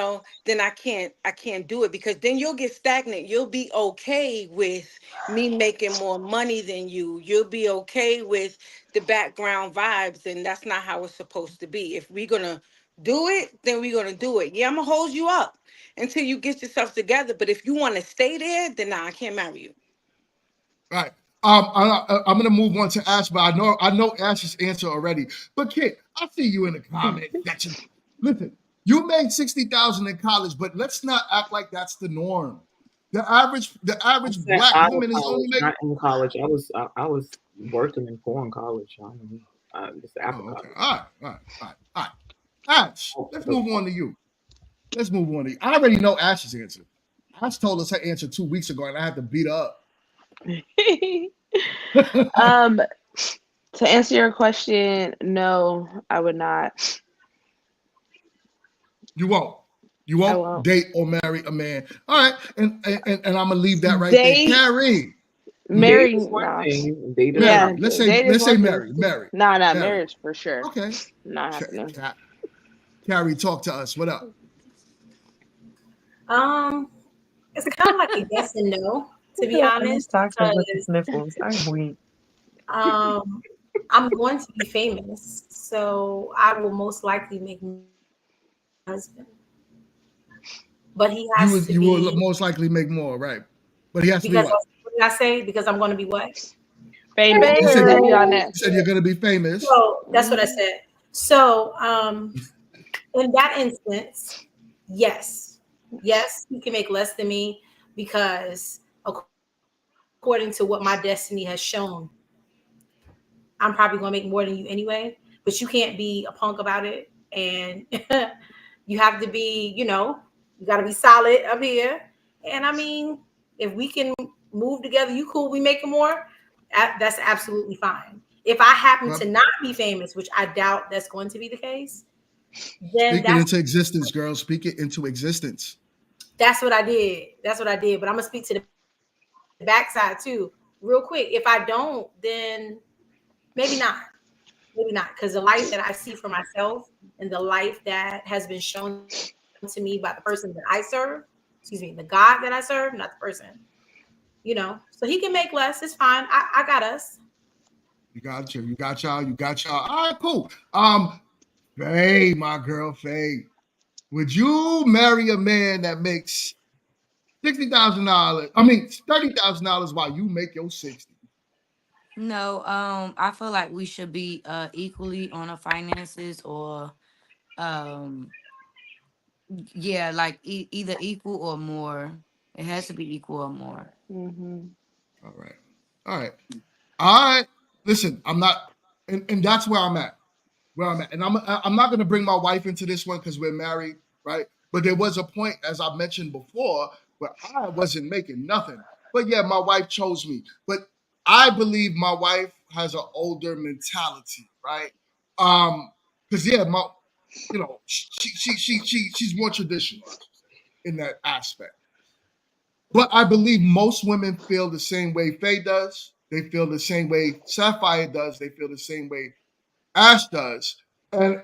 I can't do it because then you'll get stagnant. You'll be okay with me making more money than you. You'll be okay with the background vibes, and that's not how it's supposed to be. If we're gonna do it, then we're gonna do it. Yeah, I'm gonna hold you up until you get yourself together. But if you want to stay there, then nah, I can't marry you. Right. I'm gonna move on to Ash, but I know Ash's answer already. But kid, I see you in the comment section. Listen, you made 60,000 in college, but let's not act like that's the norm. The I average said black out of woman is only college, making. not in college. I was working in foreign college. I don't know. Just after Oh, okay. college. All right, all right, all right, all right. Ash, Oh, let's move okay. on to you. Let's move on to you. I already know Ash's answer. Ash told us her answer 2 weeks ago, and I had to beat her up. um, to answer your question, no, I would not. You won't. You I won't won't date or marry a man. All right, and I'm gonna leave that right there. date, Carrie. Mhm. Date marry. is one Nah, thing. Date is yeah, Mary. another. date is Let's say one thing. Mary. Mary. Nah, nah, Mary. marriage for sure, Okay. not happening. Carrie, talk to us. What up? Um, It's kind of like a yes and no, to be And he's honest, toxic with the because sniffles. I'm weak. um, I'm going to be famous, so I will most likely make more than my husband. But he has to You will be most likely make more, right? But he has to be because what? what did I say? Because I'm going to be what? Famous. You He's said gonna be on Famous. that. you said you're gonna be famous. So that's what I Hmm. said. So in that instance, yes, yes, he can make less than me because according to what my destiny has shown, I'm probably going to make more than you anyway. But you can't be a punk about it, and you have to be, you got to be solid up here. And I mean, if we can move together, you cool, we making more. That's absolutely fine. If I happen Well, to not be famous, which I doubt that's going to be the case, then speak it into existence, girl. Speak it into existence. that's what I did. That's what I did. But I'm gonna speak to the backside too, real quick. If I don't, then maybe not. Maybe not. Because the life that I see for myself and the life that has been shown to me by the person that I serve, excuse me, the God that I serve, not the person. So he can make less. It's fine. I got us. You got you. You got y'all. You got y'all. All right, cool. Faye, my girl, Faye. Would you marry a man that makes $60,000? I mean, $30,000 while you make your 60? No, I feel like we should be equally on the finances, or um yeah, like either equal or more. It has to be equal or more. Hmm. All right. All right. All right. Listen, I'm not, and that's where I'm at. Where I'm at. And I'm not gonna bring my wife into this one because we're married, right? But there was a point, as I mentioned before, where I wasn't making nothing. But yeah, my wife chose me. But I believe my wife has an older mentality, right? Because yeah, she's more traditional, I should say, in that aspect. But I believe most women feel the same way Faye does. They feel the same way Sapphire does. They feel the same way Ash does. And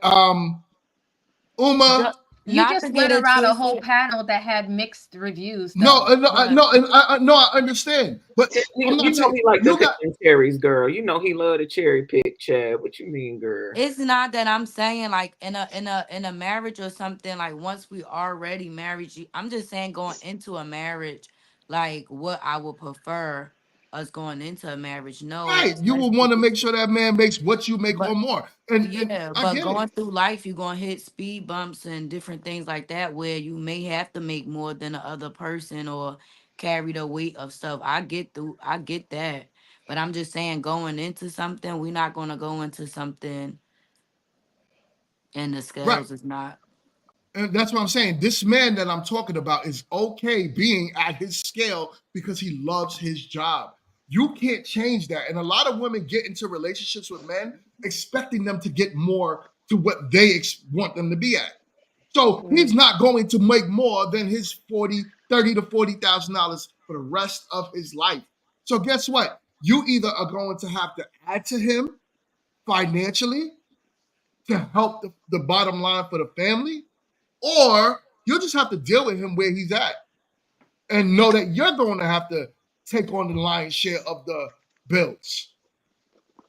Uma, You Not to just get went it around a whole twisted, panel that had mixed reviews, no, though. no, But no, and no, I understand, but I'm You not know saying he like the you got picking cherries, girl. You know he love the cherry pick, Chad. What you mean, girl? it's not that I'm saying like in a marriage or something, like once we already married, I'm just saying going into a marriage, like what I would prefer us going into a marriage. No, right. You will want to make sure that man makes what you make or but more, and yeah, I but get it. going through life, you're gonna hit speed bumps and different things like that where you may have to make more than the other person or carry the weight of stuff. I get that. But I'm just saying going into something, we're not gonna go into something and the Right. scales is not. And that's what I'm saying. This man that I'm talking about is okay being at his scale because he loves his job. You can't change that. And a lot of women get into relationships with men expecting them to get more to what they want them to be at. So he's not going to make more than his 30 to $40,000 for the rest of his life. So guess what? You either are going to have to add to him financially to help the bottom line for the family, or you'll just have to deal with him where he's at and know that you're going to have to take on the lion's share of the bills.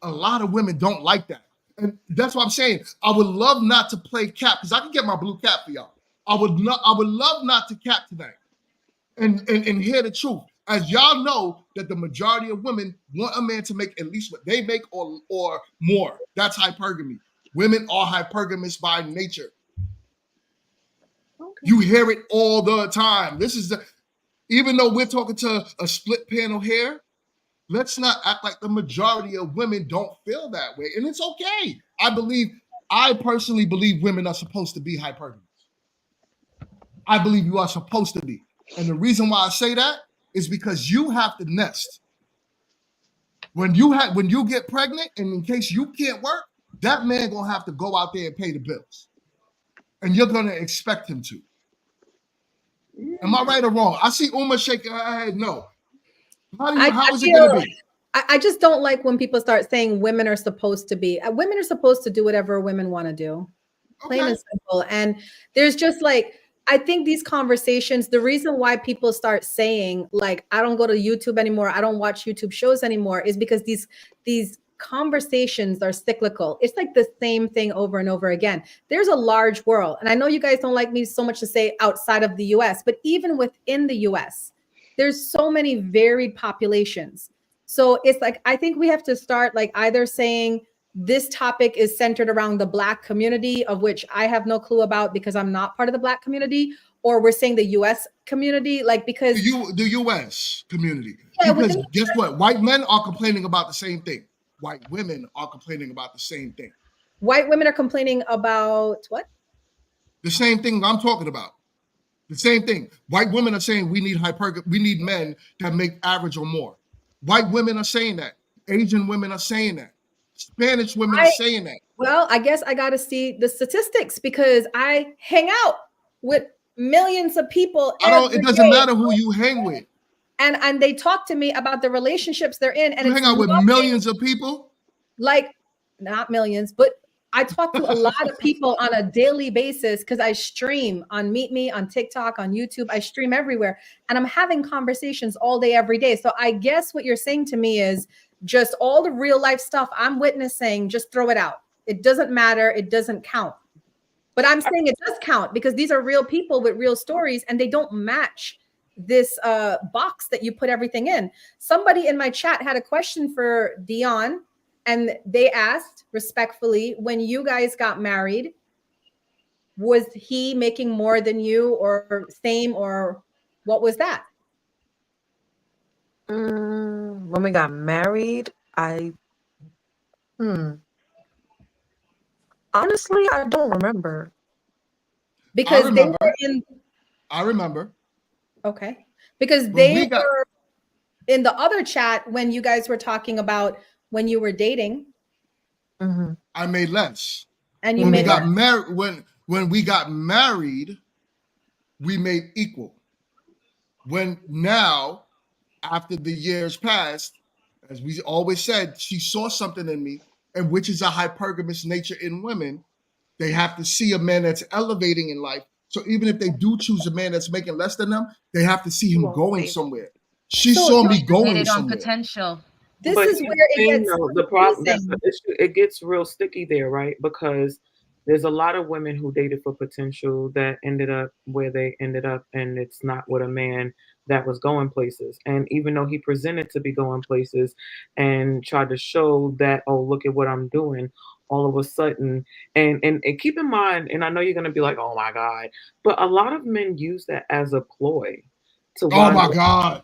A lot of women don't like that. And that's what I'm saying. I would love not to play cap because I can get my blue cap for y'all. I would love not to cap tonight and hear the truth. As y'all know that the majority of women want a man to make at least what they make or more. That's hypergamy. Women are hypergamous by nature. Okay. You hear it all the time. Even though we're talking to a split panel here, let's not act like the majority of women don't feel that way. And it's okay. I personally believe women are supposed to be hypergamous. I believe you are supposed to be. And the reason why I say that is because you have to nest. When you get pregnant, and in case you can't work, that man gonna have to go out there and pay the bills. And you're gonna expect him to. Am I right or wrong? I see Uma shaking her head. No. How I is it gonna feel be? I just don't like when people start saying women are supposed to be. Women are supposed to do whatever women want to do, plain Okay. and simple. And there's just like I think these conversations, the reason why people start saying like, I don't go to YouTube anymore, I don't watch YouTube shows anymore, is because these conversations are cyclical. It's like the same thing over and over again. There's a large world, and I know you guys don't like me so much to say outside of the US, but even within the US, there's so many varied populations. So it's like I think we have to start like either saying this topic is centered around the Black community, of which I have no clue about because I'm not part of the Black community, or we're saying the US community, like because The US community. yeah, Because within guess what? White men are complaining about the same thing. White women are complaining about the same thing. white women are complaining about what? The same thing I'm talking about. The same thing. White women are saying we need men that make average or more. White women are saying that. Asian women are saying that. Spanish women are saying that. Well, I guess I got to see the statistics because I hang out with millions of people It every doesn't day, matter who you hang with. and they talk to me about the relationships they're in, and You it's hang out with nothing millions of people. like not millions, but I talk to a lot of people on a daily basis because I stream on Meet Me, on TikTok, on YouTube. I stream everywhere, and I'm having conversations all day, every day. So I guess what you're saying to me is just all the real life stuff I'm witnessing, just throw it out. It doesn't matter. It doesn't count. But I'm saying it does count because these are real people with real stories, and they don't match this box that you put everything in. Somebody in my chat had a question for Dion, and they asked respectfully, when you guys got married, was he making more than you or same, or what was that? When we got married, honestly, I don't remember. Because they were in. I remember. Okay. Because they were in the other chat when you guys were talking about when you were dating. I made less. And you when made we got married, when we got married, we made equal. When now, after the years passed, as we always said, she saw something in me, and which is a hypergamous nature in women. They have to see a man that's elevating in life. So even if they do choose a man that's making less than them, they have to see him going somewhere. She saw me going somewhere. Potential. This But is here's where the it thing, gets though, the problem that's the confusing. issue. It gets real sticky there, right? Because there's a lot of women who dated for potential that ended up where they ended up, and it's not with a man that was going places. And even though he presented to be going places and tried to show that, oh, look at what I'm doing, all of a sudden, and keep in mind, and I know you're gonna be like, oh my God, but a lot of men use that as a ploy to Oh wind my up. God.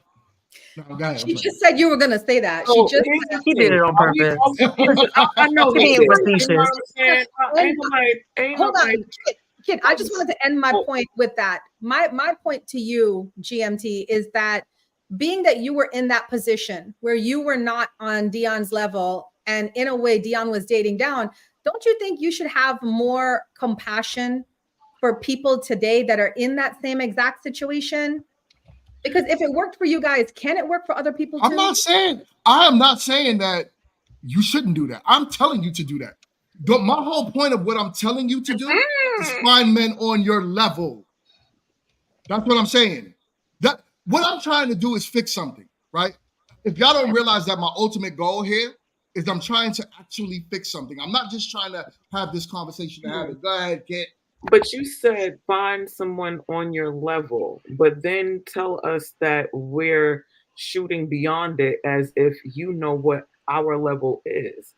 No, go ahead, She just said you were going to say that. She So just here's the He did thing. it on purpose. Listen, I know he Being did. You know what facetious. I'm saying? Ain't Hold on, nobody. kid. I just wanted to end my point with that. My point to you, GMT, is that being that you were in that position where you were not on Dion's level, and in a way Dion was dating down, don't you think you should have more compassion for people today that are in that same exact situation? Because if it worked for you guys, can it work for other people too? I am not saying that you shouldn't do that. I'm telling you to do that. My whole point of what I'm telling you to do is find men on your level. That's what I'm saying. That what I'm trying to do is fix something, right? If y'all don't realize that my ultimate goal here is I'm trying to actually fix something. I'm not just trying to have this conversation to have it. Go ahead, get. But you said find someone on your level, but then tell us that we're shooting beyond it as if you know what our level is.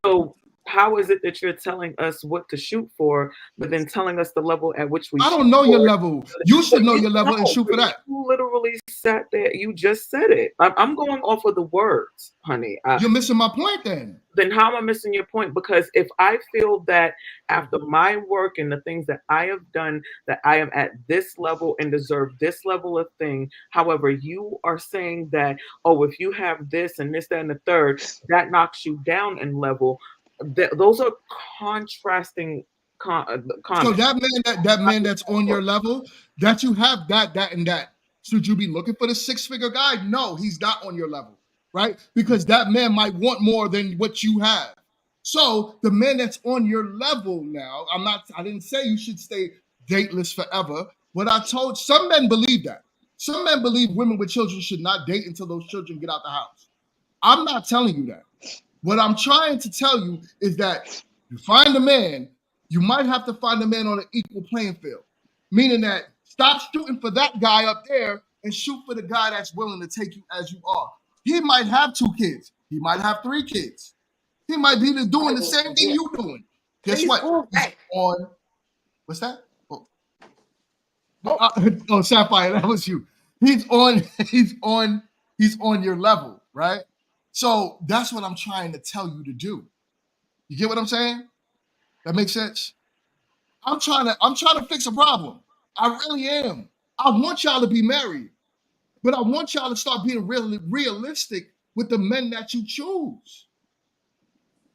So how is it that you're telling us what to shoot for, but then telling us the level at which we I shoot don't know your for? level. You should know your level and No, shoot but for that. you literally sat there. You just said it. I'm going off of the words, honey. You're missing my point then. Then how am I missing your point? Because if I feel that after my work and the things that I have done, that I am at this level and deserve this level of thing, however, you are saying that, oh, if you have this and this, that, and the third, that knocks you down in level. Those are contrasting So comments. that man that's on your level, that you have that, and that. Should you be looking for the 6-figure guy? No, he's not on your level, right? Because that man might want more than what you have. So the man that's on your level now, I didn't say you should stay dateless forever. What I told some men believe that. Some men believe women with children should not date until those children get out the house. I'm not telling you that. What I'm trying to tell you is that you find a man, you might have to find a man on an equal playing field. Meaning that stop shooting for that guy up there and shoot for the guy that's willing to take you as you are. He might have 2 kids. He might have 3 kids. He might be doing the same thing you doing. Guess Please what? move He's back. on. What's that? Oh, Oh, oh, Sapphire, that was you. He's on. He's on. He's on your level, right? So that's what I'm trying to tell you to do. You get what I'm saying? That makes sense. I'm trying to fix a problem. I really am. I want y'all to be married, but I want y'all to start being really realistic with the men that you choose.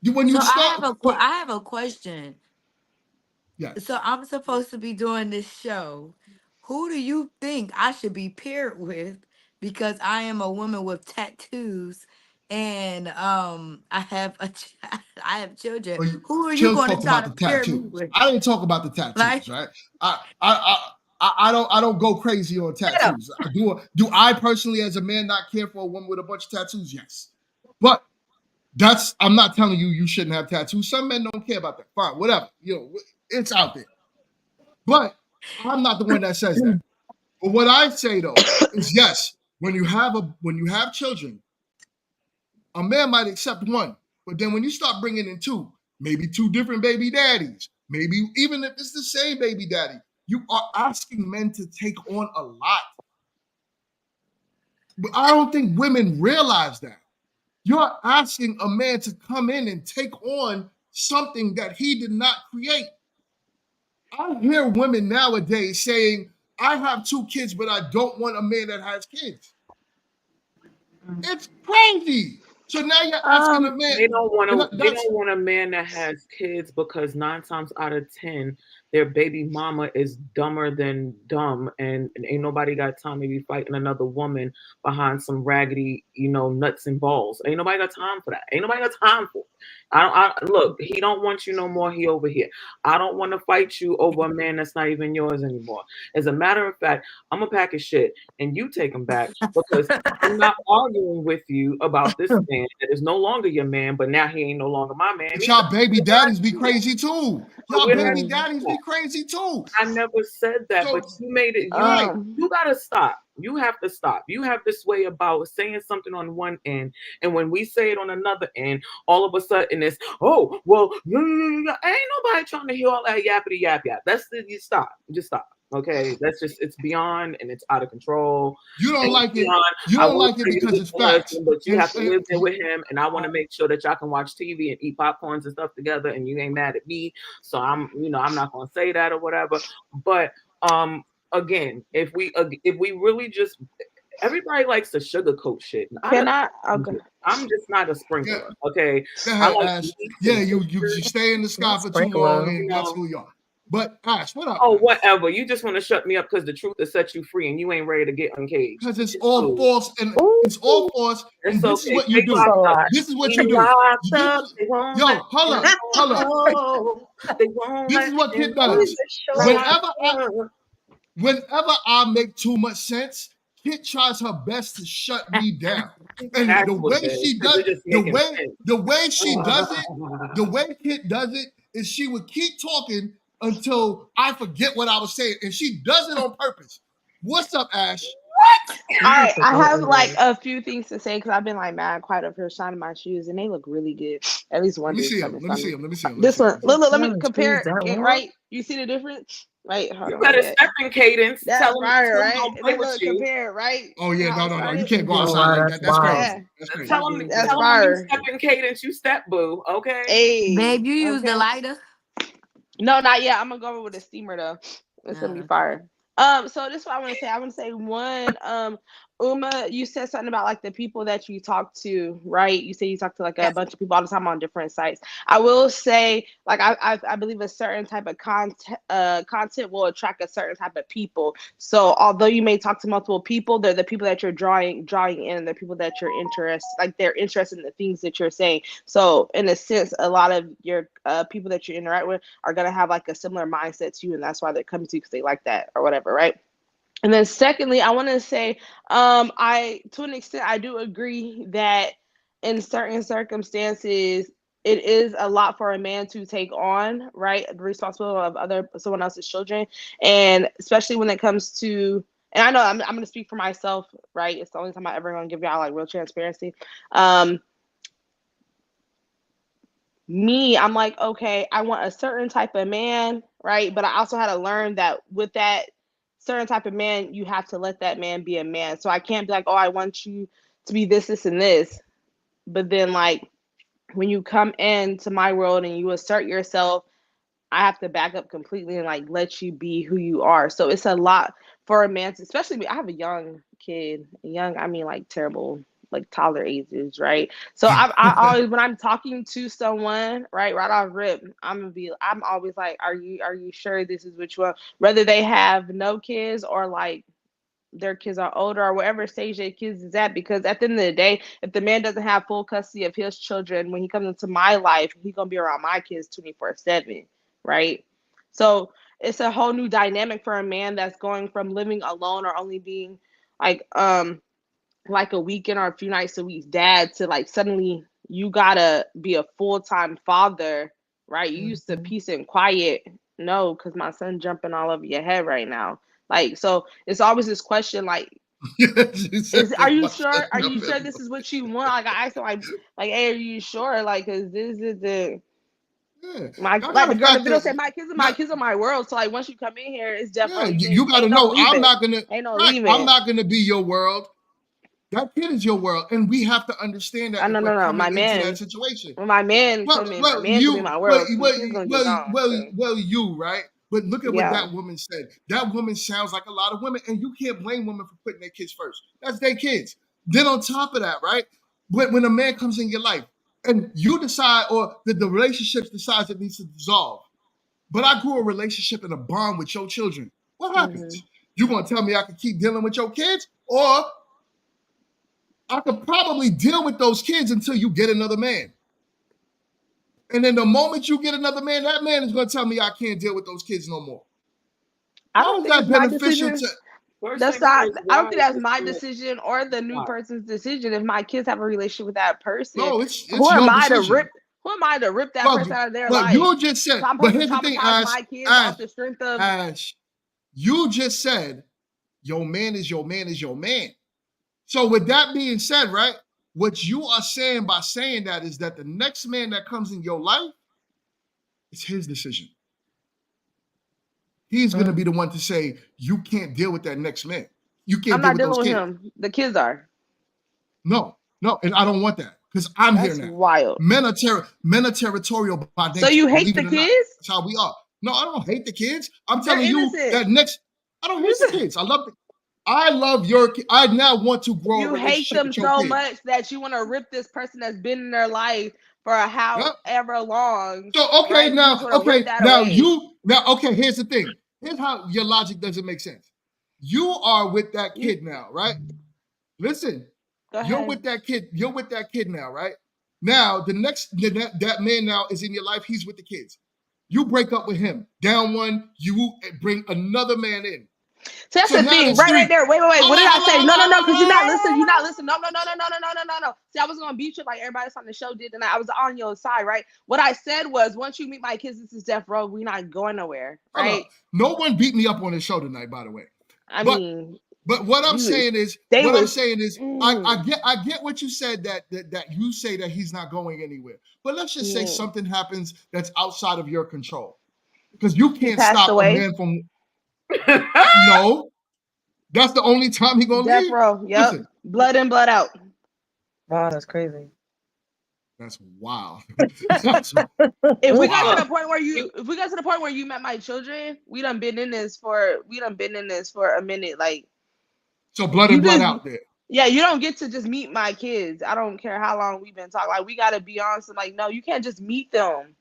When you so start, I have a question. yes. So I'm supposed to be doing this show. Who do you think I should be paired with? Because I am a woman with tattoos, and I have I have children. Or you Who are you chill going to talk try about to the pair me tattoos. with? I didn't talk about the Like, tattoos, right? I don't go crazy on tattoos. Do I personally as a man not care for a woman with a bunch of tattoos? Yes. But I'm not telling you you shouldn't have tattoos. Some men don't care about that. Fine, whatever. It's out there. But I'm not the one that says that. But what I say though is yes, when you have children, a man might accept one, but then when you start bringing in 2, maybe 2 different baby daddies, maybe even if it's the same baby daddy, you are asking men to take on a lot. But I don't think women realize that. You're asking a man to come in and take on something that he did not create. I hear women nowadays saying, I have 2 kids, but I don't want a man that has kids. It's crazy. So now you're asking a man, They don't want and to. They that's don't want a man that has kids because 9 times out of 10, their baby mama is dumber than dumb, and ain't nobody got time to be fighting another woman behind some raggedy, nuts and balls. Ain't nobody got time for that. Ain't nobody got time for it. I don't. Look. He don't want you no more. He over here. I don't want to fight you over a man that's not even yours anymore. As a matter of fact, I'm gonna pack his shit and you take him back because I'm not arguing with you about this man that is no longer your man, but now he ain't no longer my man But either. y'all baby We're not daddies be doing that. crazy too. So Y'all we're not baby doing mm, daddies that. be crazy too. I never said that, So, but you made it. all right, You gotta stop. You have to stop. You have this way about saying something on one end, and when we say it on another end, all of a sudden it's well, yeah, yeah, yeah, yeah. Ain't nobody trying to hear all that yappity yap yap. You stop. Just stop. Okay, that's just it's beyond and it's out of control. you don't And it's like it. beyond. You I don't will like it tell you because this, it's my facts. husband, but you And, have to live there with him, and I want to make sure that y'all can watch TV and eat popcorns and stuff together, and you ain't mad at me. So I'm not gonna say that or whatever. But um, again, if we really just everybody likes to sugarcoat shit. And Can I? Okay. I'm just not a yeah, sprinkler. Okay, go I ahead, like Ash. meats Yeah, and you texture. stay in the sky Not for too long, sprinkler. You and that's know. who you are. But Ash, what up, Oh, Ash? whatever. You just want to shut me up because the truth has set you free, and you ain't ready to get uncaged. Because it's It's all cool. false, and Ooh, it's all false, It's and this is okay. what you Stay it's do. a locked up. lot. This is what you Be do. locked This up. is, They won't let yo, hold him up, hold up. go. They won't This let is what him Kid go. does. Locked Whenever I up. Whenever I make too much sense, Kit tries her best to shut me down. And That's the what way it is. she Because does, you're just the making way sense. the way she does it, the way Kit does it is she would keep talking until I forget what I was saying, and she does it on purpose. What's up, Ash? All You right, have to I go have like in. a few things to say because I've been like mad quiet up here shining my shoes and they look really good. At least one Let me dude's see him. coming Let me from see me. him. Let me see him. Let me This see him. Let one, me see him. look, let me Damn, compare shoes it. that warm? Right? You see the difference? Right? Hold You on, better yeah. step in cadence. Tell That's them, fire, tell them right? don't And play then with look, you. compare it, right? Oh See yeah, how no, I no, no. You started? can't go Oh outside wow, like that's that. That's wild. crazy. Yeah, That's That's crazy. Tell pretty them, dangerous. that's tell them when you fire. step in cadence, you step, boo. Okay. Hey, babe, you use the okay. lighter? No, not yet. I'm gonna go over with a steamer though. It's gonna be Okay. fire. So this is what I want to say. I want to say one. Uma, you said something about like the people that you talk to, right? You say you talk to like a Yes. bunch of people all the time on different sites. I will say, like I believe a certain type of content will attract a certain type of people. So although you may talk to multiple people, they're the people that you're drawing in, the people that you're interested, like they're interested in the things that you're saying. So in a sense, a lot of your people that you interact with are gonna have like a similar mindset to you, and that's why they're coming to you because they like that or whatever, right? And then secondly, I want to say, I to an extent I do agree that in certain circumstances it is a lot for a man to take on, right? The responsibility of someone else's children, and especially when it comes to, and I know I'm gonna speak for myself, right? It's the only time I ever gonna give y'all like real transparency. Um, I'm like, okay, I want a certain type of man, right? But I also had to learn that with that certain type of man, you have to let that man be a man. So I can't be like, oh, I want you to be this, and this. But then, like, when you come into my world and you assert yourself, I have to back up completely and like let you be who you are. So it's a lot for a man, especially me. I have a young kid. Young, I mean like terrible, like toddler ages, right? So I always when I'm talking to someone, right off rip, I'm always like, are you sure this is what you want? Whether they have no kids or like their kids are older or whatever stage their kids is at, because at the end of the day, if the man doesn't have full custody of his children when he comes into my life, he's gonna be around my kids 24/7, right? So it's a whole new dynamic for a man that's going from living alone or only being like like a weekend or a few nights a week dad to like suddenly you gotta be a full-time father, right? You used to Mhm. peace and quiet. No, because my son jumping all over your head right now. Like, so it's always this question like, She said, are "Cause you my sure? son Are you jumping sure all this is over." what you want? Like I asked him like, hey, are you sure? Like, cause this is the Yeah, my y'all like got the to girl in the factor. video said, my Yeah, kids are my world. So like once you come in here, it's yeah, definitely you got to ain't no know. I'm leaving. not gonna. Ain't no Right, I'm leaving. not gonna be your world. That kid is your world, and we have to understand that I if no we're no no. coming My into that man, situation. when my man Well, come in, my well, man gonna be you, my well, world because the well, kids gonna get well, gone. well, So well, you, right? But look at what yeah. that woman said. That woman sounds like a lot of women, and you can't blame women for putting their kids first. That's their kids. Then on top of that, right? When a man comes in your life and you decide, or the relationship decides it needs to dissolve, but I grew a relationship and a bond with your children, what Mm-hmm. happens? You gonna tell me I can keep dealing with your kids, or I could probably deal with those kids until you get another man. And then the moment you get another man, that man is going to tell me I can't deal with those kids no more. I How don't is think that it's my beneficial decision. to? First That's things not. first, I don't why think is that's this my girl decision or the new why? person's decision. If my kids have a relationship with that person, No, it's who am your I to rip? decision. Who am I to rip that Well, person out of their well, life? you just So said. I'm But supposed to here's the thing, traumatize Ash, my kids Ash, off the strength of. Ash. You just said your man is your man is your man. So with that being said, right? What you are saying by saying that is that the next man that comes in your life, it's his decision. He's going to Mm. be the one to say you can't deal with that next man. You I'm can't deal not with those dealing with kids. him. The kids are. No, no, and I don't want that because I'm here That's now. wild. Men are territorial by So nature, you hate believe the it or not. kids? That's how we are. No, I don't hate the kids. I'm They're telling you innocent. that next. I don't hate the kids. I love your. I now want to grow a You hate relationship them with your so kid. much that you want to rip this person that's been in their life for Yep. however long, So right? You just want to rip that away. okay. Here's the thing. Here's how your logic doesn't make sense. You are with that You kid now, right? Listen, go you're ahead. with that kid. You're with that kid now, right? Now, that man now is in your life. He's with the kids. You break up with him. Down one, you bring another man in. So that's So the now thing, that's right three. there. Wait. What Hold did on, I hold on, say? hold No, on, no, hold no, on, because hold you're on, not hold listening. on, You're hold not on. listening. No. See, I was gonna beat you like everybody else on the show did, and I was on your side, right? What I said was, once you meet my kids, this is death row. We're not going nowhere, Hold right? up. No one beat me up on this show tonight, by the way. I But mean, what I'm we was, saying is, they was. I get what you said that you say that he's not going anywhere. But let's just say Mm. something happens that's outside of your control. Because you He can't passed stop a away. man from no. That's the only time he gonna Death leave. row. Yep. Listen, Blood in, blood out. Wow, that's crazy. that's wild. That's If we got to the wild. point where You if we got to the point where you met my children, we done been in this for a minute. Like So blood in, you blood just out there. Yeah, you don't get to just meet my kids. I don't care how long we've been talking. Like we gotta be honest. Like, no, you can't just meet them.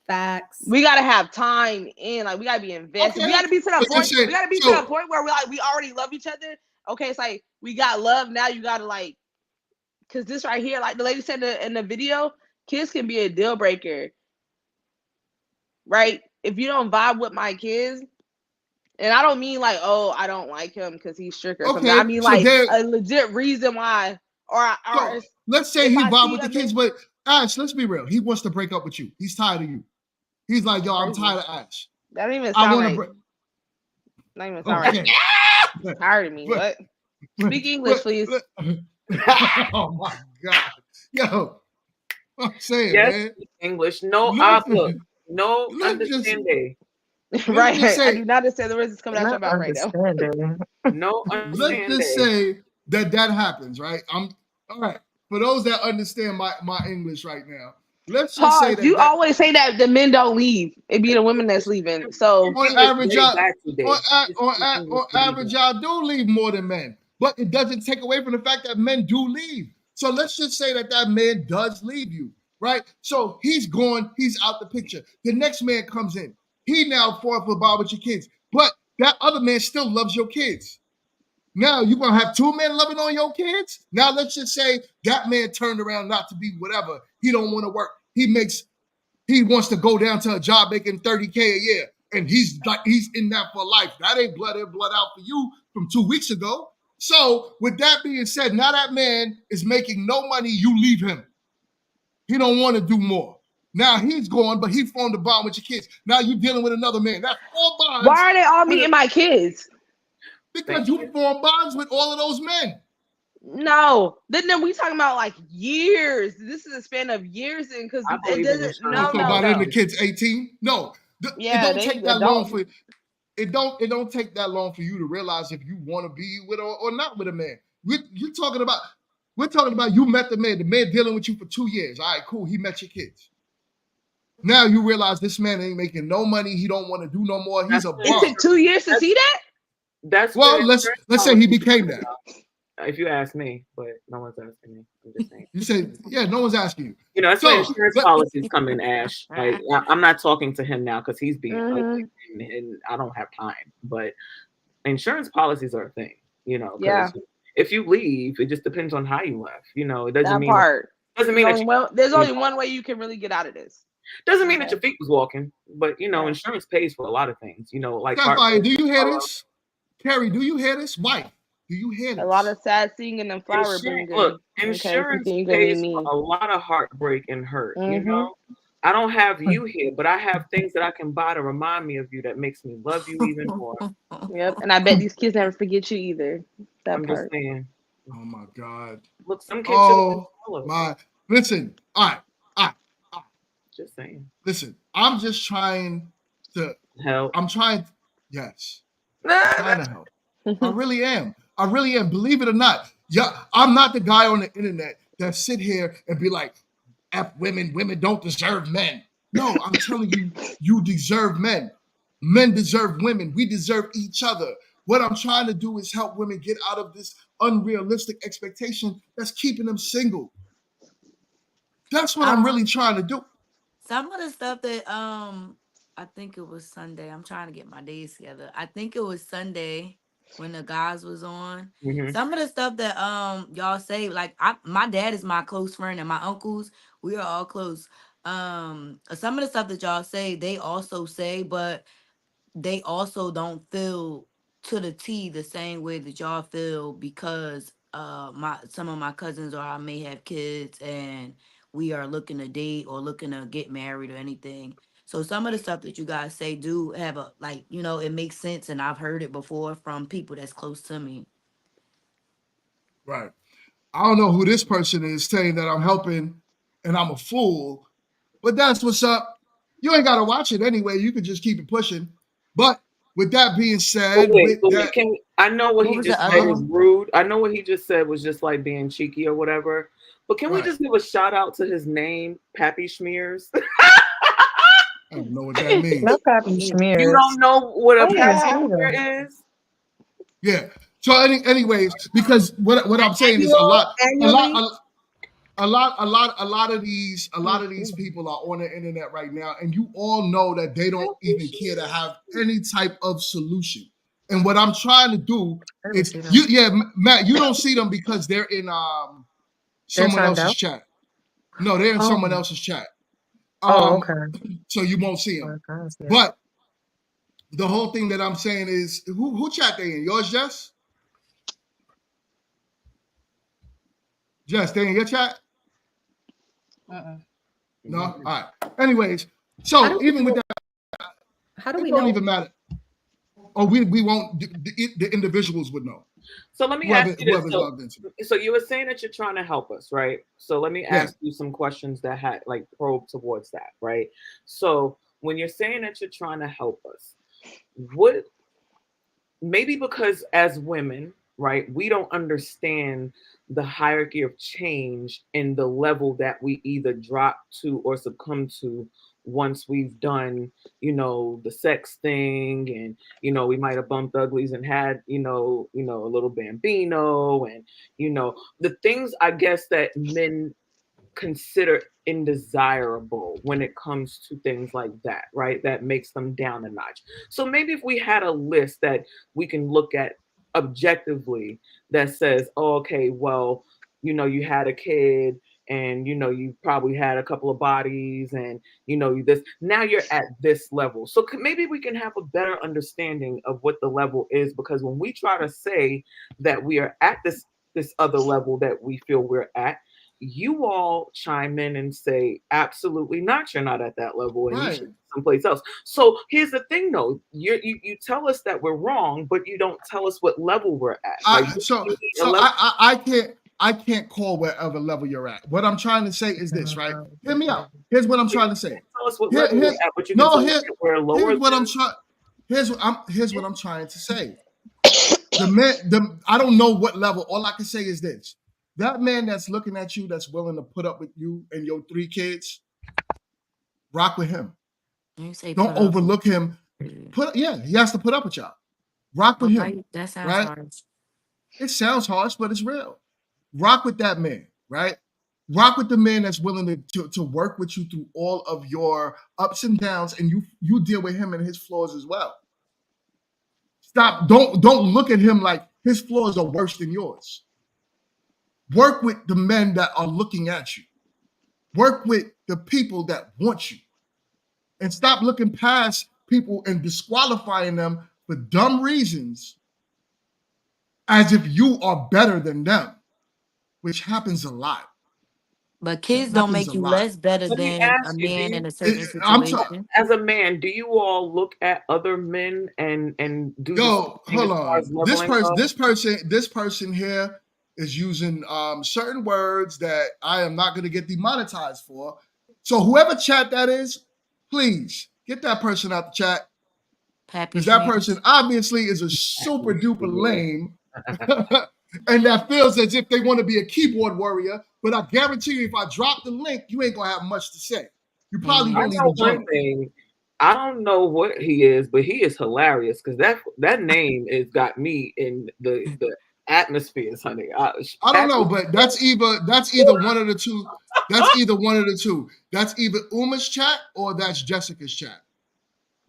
Facts. We gotta have time in. Like we gotta be invested. We Okay. gotta be to the But point. say We gotta be to the so. point where we already love each other. Okay, it's like we got love. Now you gotta like, cause this right here, like the lady said in the video, kids can be a deal breaker, right? If you don't vibe with my kids, and I don't mean like, oh, I don't like him because he's strict or something. I Okay. mean So like there. a legit reason why, or So let's say if he I vibe see with the a kids, man, but Ash, let's be real. He wants to break up with you. He's tired of you. He's like, yo, I'm crazy. tired of Ash. That don't even I sound want to right. break. Not even sound right. Okay. Tired of me. but, What? but, Speak English, but, please. oh my God. Yo, I'm saying, Yes, man. English. No, Let's look, no let's just understanding. let's just Right. I say do not understand the words that's coming out your Not mouth right now. understanding. No let's just understanding. say that happens, right? I'm all right. For those that understand my English right now, let's just say Pause. You that always say that the men don't leave. It be the women that's leaving. Your So on English average, way y'all back today. Your English on way average, back. y'all do leave more than men. But it doesn't take away from the fact that men do leave. So let's just say that man does leave you, right? So he's gone, he's out the picture. The next man comes in. He now fought for Bob with your kids. But that other man still loves your kids. Now you're gonna have two men loving on your kids. Now let's just say that man turned around not to be whatever. He don't want to work. He wants to go down to a job making 30K a year. And he's in that for life. That ain't blood in, blood out for you from 2 weeks ago. So with that being said, now that man is making no money, you leave him. He don't want to do more. Now he's gone, but he formed a bond with your kids. Now you're dealing with another man. That's 4 bonds. why are they all meeting my kids? Because you form bonds with all of those men. No. Then we talking about like years. This is a span of years, and because I it believe in doesn't. insurance No, So no, by then no. the kid's 18. No, it Yeah, don't they take that long adults. for it don't take that long for you to realize if you want to be with or not with a man. We're talking about you met the man dealing with you for 2 years. All right, cool. He met your kids. Now you realize this man ain't making no money. He don't want to do no more. He's that's a when It bum. took 2 years to that's, see that. that's when Well, let's insurance let's say he policies became that. if you ask me, but no one's asking me. I'm just saying. You say, yeah, no one's asking you. You know, that's when So insurance policies come in, Ash. Like I'm not talking to him now because he's being ugly Mm-hmm. and I don't have time. But insurance policies are a thing, you know, Yeah, because if you leave, it just depends on how you left. You know, it that part. doesn't There's mean that only one. There's you only know, one way you can really get out of this. doesn't mean that Okay. your feet was walking, but you know, Yeah. insurance pays for a lot of things. You know, like heart Sapphire, do you hear rate, this? Carrie, do you hear this? Wife, do you hear A lot this? of sad singing and flower insurance. Look, bringing. Okay, if insurance you can leave pays for me. a lot of heartbreak and hurt. You Mm-hmm. know, I don't have you here, but I have things that I can buy to remind me of you that makes me love you even more. Yep. And I bet these kids never forget you either. That I'm just part. saying. Oh my God. Look, some kids should have been Oh swallowed. my. Listen, all right. Just saying. Listen, I'm just trying to, Help. yes, I'm trying to help. I really am. I really am. Believe it or not. Yeah, I'm not the guy on the internet that sit here and be like, F women, women don't deserve men. No, I'm telling you, you deserve men. Men deserve women. We deserve each other. What I'm trying to do is help women get out of this unrealistic expectation that's keeping them single. That's what I'm really trying to do. Some of the stuff that I think it was Sunday. I'm trying to get my days together. I think it was Sunday when the guys was on. Mm-hmm. Some of the stuff that y'all say, like my dad is my close friend and my uncles, we are all close. Some of the stuff that y'all say, they also say, but they also don't feel to the T the same way that y'all feel because my some of my cousins or I may have kids and we are looking to date or looking to get married or anything. So some of the stuff that you guys say do have a like, it makes sense and I've heard it before from people that's close to me. Right. I don't know who this person is saying that I'm helping and I'm a fool, but that's what's up. You ain't got to watch it anyway. You can just keep it pushing. But with that being said, But wait, can I know what What he was the just other said was one? rude. I know what he just said was just like being cheeky or whatever. But can we Right. just give a shout out to his name, Pappy Schmears? I don't know what that means. Not Pappy You Schmears. don't know what a I didn't even Pappy Yeah. see them. Schmear is? Yeah. So anyways, because what I'm saying is Annually. a lot of these people are on the internet right now, and you all know that they don't even care to have any type of solution. And what I'm trying to do I didn't is see you, that. yeah, Matt, you don't see them because they're in They're someone timed else's out. chat. No, they're in Oh, someone else's chat. oh, Um, okay. so you won't see Oh, them. I don't see it. But the whole thing that I'm saying is, who chat they in? Yours, Jess? Jess, they in your chat? Uh-uh. No. All Mhm. right. Anyways, How so do we even with know? that, How do it we don't know? even matter. Or we won't. The individuals would know. So let me ask you this. Whoever's So, logged into. so you were saying that you're trying to help us, right? So let me Yeah. ask you some questions that had like probe towards that, right? So when you're saying that you're trying to help us, what maybe because as women, right, we don't understand the hierarchy of change and the level that we either drop to or succumb to once we've done, the sex thing, and we might have bumped uglies and had, a little bambino, and the things I guess that men consider indesirable when it comes to things like that, right? That makes them down a notch. So maybe if we had a list that we can look at objectively that says, oh, okay, well, you had a kid, and you probably had a couple of bodies, and this now you're at this level. So maybe we can have a better understanding of what the level is, because when we try to say that we are at this other level that we feel we're at, you all chime in and say, absolutely not, you're not at that level, and you should Right. be someplace else. So here's the thing though, you tell us that we're wrong, but you don't tell us what level we're at. Like, I so we need a so level. I can't call wherever level you're at. What I'm trying to say is this, right? Hear me out. Here's what I'm You trying to say. can't tell us what Here, level we're here's at, but you can no tell us here. that we're lower Here's what I'm than. trying. Here's what I'm trying to say. The man, I don't know what level. All I can say is this: that man that's looking at you, that's willing to put up with you and your 3 kids, rock with him. You say Don't put up. overlook him. Yeah, he has to put up with y'all. Rock with him, Okay, that sounds right? harsh. It sounds harsh, but it's real. Rock with that man, right? Rock with the man that's willing to work with you through all of your ups and downs, and you deal with him and his flaws as well. Stop. Don't look at him like his flaws are worse than yours. Work with the men that are looking at you. Work with the people that want you. And stop looking past people and disqualifying them for dumb reasons as if you are better than them, which happens a lot. But It kids don't happens make a you lot. less better Let me than a ask you, man in a It- certain I'm talking. situation. as a man, do you all look at other men and do the same Yo, thing hold as far as on. This leveling person, up? this person here is using certain words that I am not going to get demonetized for. So whoever chat that is, please get that person out the chat, Pappy because that person friends. obviously is a super duper lame, and that feels as if they want to be a keyboard warrior. But I guarantee you, if I drop the link, you ain't gonna have much to say. You probably I won't Amen. know even one join it. thing. I don't know what he is, but he is hilarious, because that name has got me in the atmospheres, honey. I don't know, Pappy, but that's either one of the two. That's either one of the two. That's either Uma's chat or that's Jessica's chat,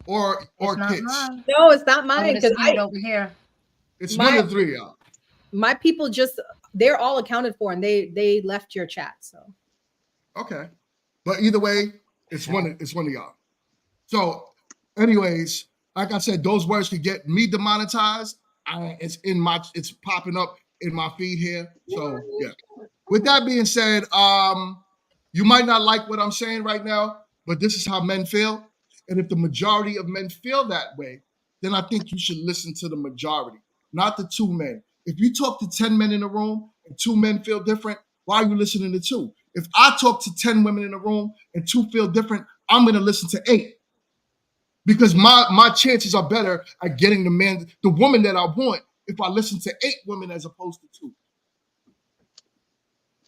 It's or not Kit's. mine. No, it's not I would mine have because seen it over here. It's one my of the three, y'all. my people just they're all accounted for and they left your chat. So Okay, but either way, it's one of y'all. So, anyways, like I said, those words could get me demonetized. It's popping up in my feed here. So yeah. With that being said, you might not like what I'm saying right now, but this is how men feel. And if the majority of men feel that way, then I think you should listen to the majority, not the 2 men. If you talk to 10 men in a room and 2 men feel different, why are you listening to 2? If I talk to 10 women in a room and 2 feel different, I'm going to listen to 8, because my chances are better at getting the woman that I want, if I listen to 8 women as opposed to 2.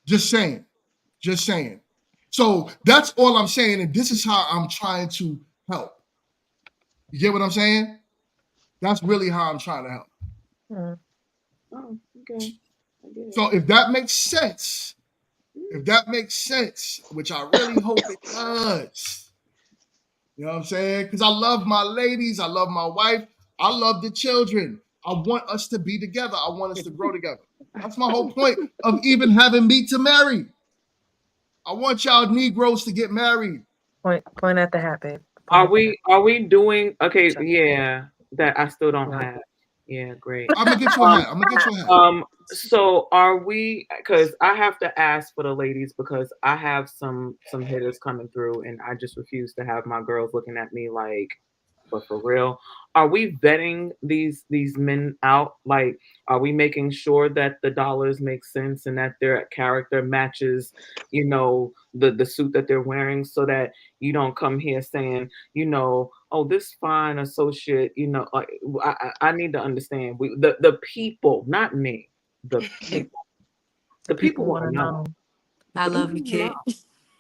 Just saying. Just saying. So that's all I'm saying, and this is how I'm trying to help. You get what I'm saying? That's really how I'm trying to help. Hmm. Oh, okay. I get it. So if that makes sense, which I really hope it does, you know what I'm saying? Because I love my ladies, I love my wife, I love the children. I want us to be together. I want us to grow together. That's my whole point of even having me to marry. I want y'all Negroes to get married. Point at the happy. Point Are at the we happy. are we doing okay? Sure. Yeah, that I still don't Yeah. have. Yeah, great. I'm gonna get you a Um, hat. I'm gonna get you a hat. so are we? Because I have to ask for the ladies because I have some hitters coming through, and I just refuse to have my girls looking at me like, but for real, are we vetting these men out? Like, are we making sure that the dollars make sense and that their character matches, the suit that they're wearing, so that you don't come here saying, oh, this fine associate, like I need to understand the people, not me, the The, people. the The people people want want to to know. know. I The love people you, want to know.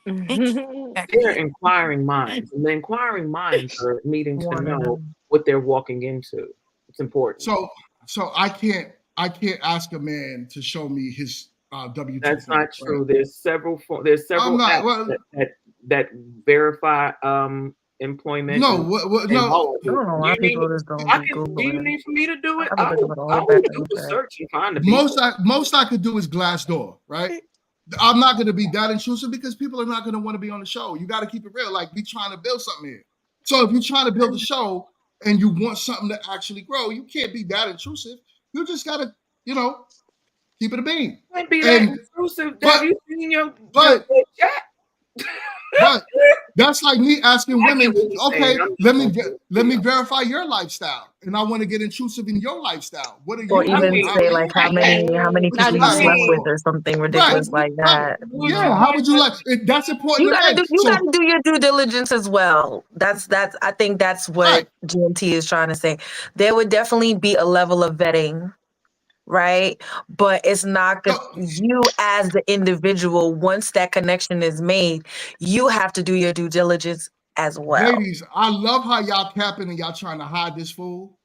kid. Back They're me up. inquiring minds, and the inquiring minds are needing to Want to know know. what they're walking into. It's important. So I can't ask a man to show me his W-2 That's form, not right? true. There's I'm several not. apps Well, that verify employment no, and no. all of I it. don't know Do why you need people me? just don't I be can. Do you Googling. need for me to do it? I be I looking will. for the I whole will back of do the the chat. search and find the Most people. I could do is Glassdoor, right? I'm not going to be that intrusive because people are not going to want to be on the show. You got to keep it real. Like, we trying to build something here. So if you're trying to build a show and you want something to actually grow, you can't be that intrusive. You just got to, keep it a bean. Can't be that And intrusive. Have but you seen but your chat? but that's like me asking I get women, what you're saying. okay, I'm let just me gonna say, let me verify your lifestyle, and I want to get intrusive in your lifestyle. What are Or you I doing? even mean, How are say you like how doing? many Now people do you you Right, slept with need or something right, ridiculous like right. that. would Yeah, you how want would you to? like? That's important You to gotta men. do you So gotta do your due diligence as well. That's I think that's right, what GMT is trying to say. There would definitely be a level of vetting, right? But it's not so, good. You as the individual, once that connection is made, you have to do your due diligence as well. ladies, I love how y'all capping and y'all trying to hide this fool.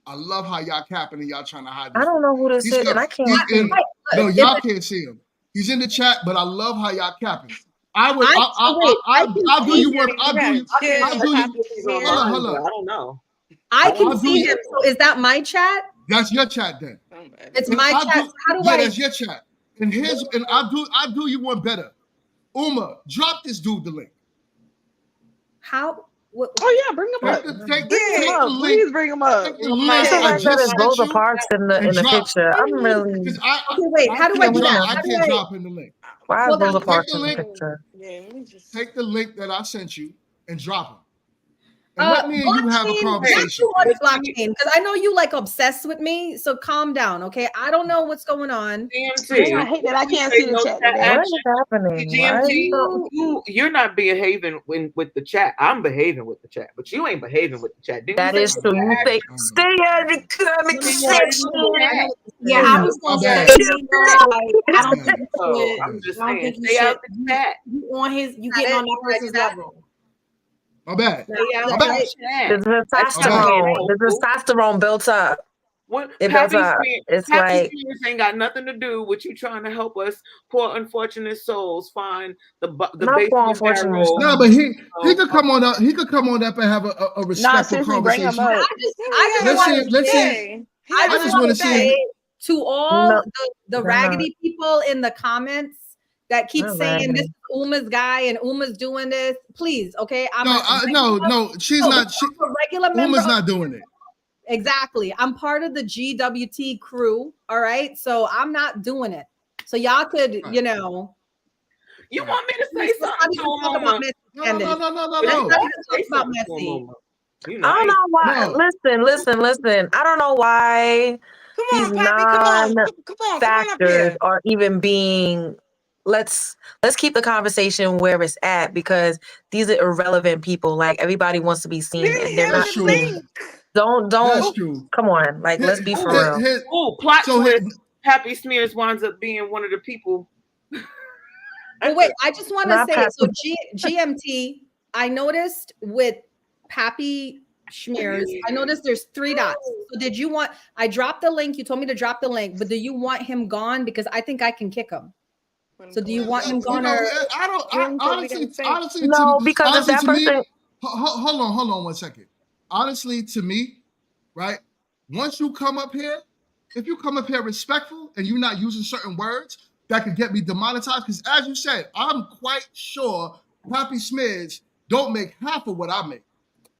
I love how y'all capping and y'all trying to hide I this don't fool. know who this He's is, got and I can't he's see. in. No, If y'all can't see him. He's in the chat, but I love how y'all capping. I would. so wait, I can I'll do see you him. one. I'll do Yeah, you. I can't chill, I'll do check to you. see Poppy if he's Hold Smear. on, online, hold but on. I don't know. I I don't can I'll know. do see you. him. So is that my chat? That's your chat then. It's And my I'll chat. do. So how do Yeah, I? that's your chat. And I'll do you one better. Uma, drop this dude the link. How? What? Oh yeah, bring them Take up. the take Bring him take Yeah. the up. link. Please bring him up. Take the Uma, Just link the I fact that just it's sent Rosa you Parks in and the drop. picture, I'm really Because I Okay, wait. I How do I can't do drop. that? I How do can't I? drop in the link. why is Hold Rosa on. Take Parks the in the link. picture? Yeah, let me just. Take the link that I sent you and drop him. And let me and you have a Blockchain, not Hey, conversation. too much but blockchain, because I know you like obsessed with me. So calm down, okay? I don't know what's going on. Dang, GMT, I hate what that I you can't say? see the No chat chat today. What action. is happening? Why is GMT, so you're not behaving with the chat. I'm behaving with the chat, but you ain't behaving with the chat. Didn't you that say is no I know. true. You chat say I know. stay out of the comment No, no, action? no. Yeah, No, in no, the I know chat. what Yeah, you're I saying. was My gonna say, bad. you know, like I My don't bad. think you So should. I'm just I don't saying, think you stay should. out the chat. You on his, you Is that getting it? on that Did I do person's that? level. My bad. No, Stay out My that the bad. right? the chat. That's My what I'm bad. being testosterone. The told. testosterone built up. What It built up. It's Happy like Spears ain't got nothing to do with you trying to help us poor unfortunate souls find the not for basement unfortunate barrel. No, but son. he So could come on up. He could come on up and have a Nah, respectful seriously, bring him conversation. up. Yeah, I he just has Let's want see. to something to Let's say, see. say. He I has I just just something want want to to to see. say. say to all No, the they're not. raggedy people in the comments that keep Not saying this raggedy. is Uma's guy and Uma's doing this, please, okay? I'm No, a no. She's no, not. I'm a regular member Uma's of not doing it. exactly. I'm part of the GWT crew, all right? So I'm not doing it. So y'all could, Right. you Right. want me to say let's something not to even him, talk about Mama? Messi No. scandal. If Let's you not No. want even to talk say about something to him, Messi. Mama. I I don't ain't know why. No. Listen. I don't know why Come these on, Poppy. Come on. Come on up non-factors here. are even being. Let's keep the conversation where it's at because these are irrelevant people. Like everybody wants to be seen, and they're That's not Here's the true. seen. link. That's Don't. true. Come on, like let's Hit, be for ooh, hit, real. hit. plot So hit. twist. Happy Smears winds up being one of the people. But wait, I just want to Not say Pat. so GMT, I noticed with Pappy Schmears. I noticed there's 3 dots. So did you want? I dropped the link. You told me to drop the link, but do you want him gone? Because I think I can kick him. So do you want him gone or? I don't. Honestly, No, because if that to me, person, hold on 1 second. Honestly, to me, right? Once you come up here, if you come up here respectful and you're not using certain words that could get me demonetized, because as you said, I'm quite sure Poppy Smears don't make half of what I make.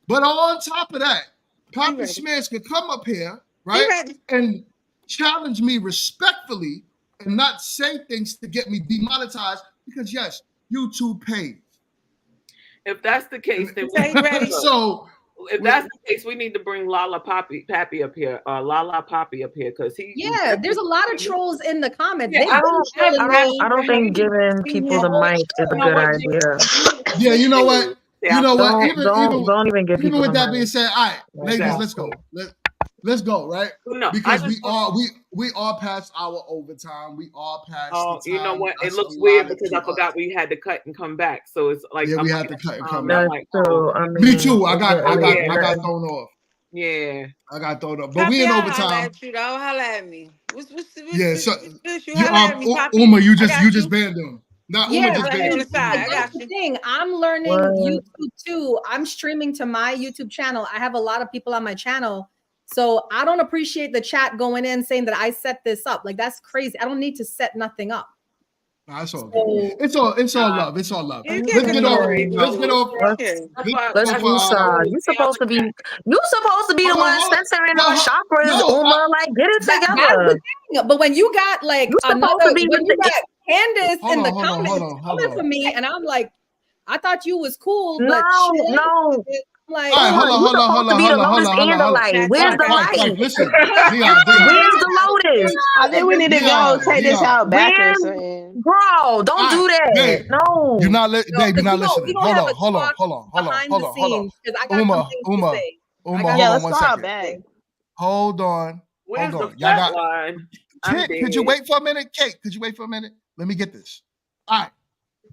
But on top of that, Poppy Smears could come up here, right, and challenge me respectfully and not say things to get me demonetized because, yes, YouTube pays. If that's the case, then so if that's the case, we need to bring Lala Pappy up here, Lala Poppy up here, because he. Yeah, there's a lot of trolls in the comments. Yeah, I don't think giving people the mic is a good idea. Yeah, you know what? You know what? Don't even give people with the that mic. being said, all right, ladies, let's go. Let's go, right? No, because we are past our overtime. We are past. Oh, the time. you know what? It That's looks weird because I forgot we had to cut and come back. So it's like we had to cut and come back. Like, me too. I got thrown off. Yeah, I got thrown off. But we in overtime. Don't holla at me. What's Uma, you just banned them. Not Uma just banned them. That's the thing. I'm learning YouTube too. I'm streaming to my YouTube channel. I have a lot of people on my channel. So I don't appreciate the chat going in saying that I set this up. Like, that's crazy. I don't need to set nothing up. Nah, it's all good. It's all love. It's all love. Let's get off. Let's you supposed to be the one censoring our chakras, Uma. Like, get it together. But when you got like Candace in the comments coming for me, and I'm like, I thought you was cool, but no. Like, you're supposed to be the lotus and the light. Where's the light? Listen, where's the lotus? I think we need to go take this out back or something. Bro, don't do that. Babe, no. You're not listening. Hold on. Uma, yeah, hold on 1 second. Back. Hold on. Where's hold on. The flat line? Could you wait for a minute? Kate, could you wait for a minute? Let me get this. All right.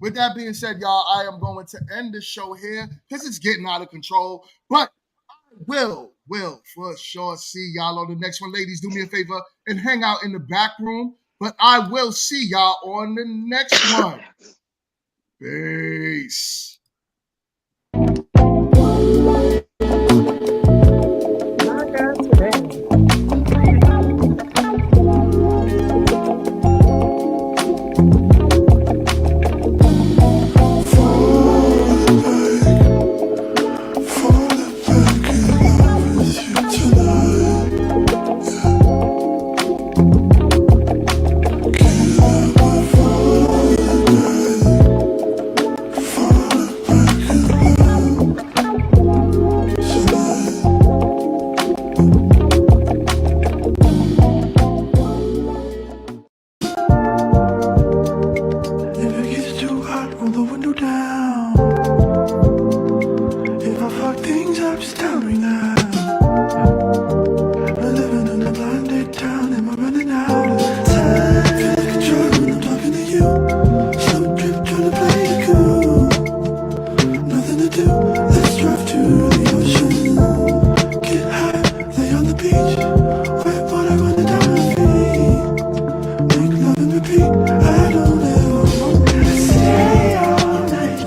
With that being said, y'all, I am going to end the show here because it's getting out of control. But I will for sure see y'all on the next one. Ladies, do me a favor and hang out in the back room. But I will see y'all on the next one. Peace.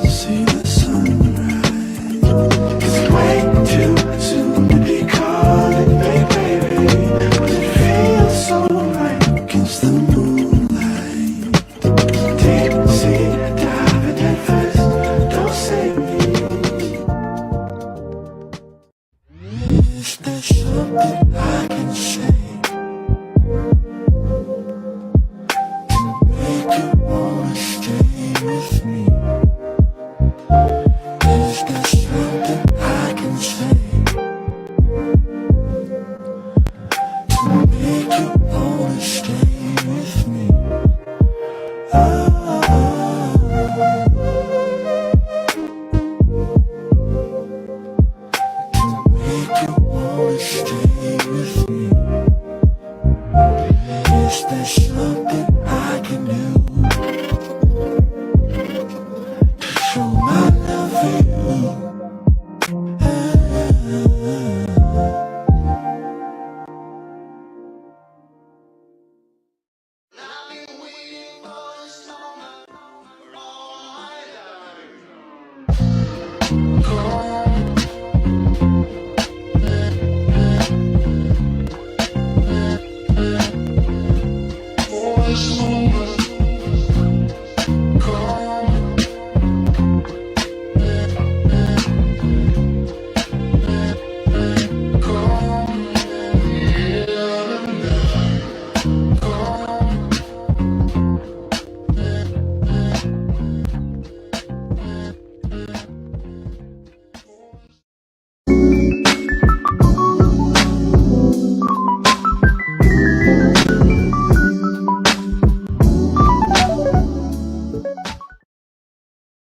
See the sunrise. It's way too soon.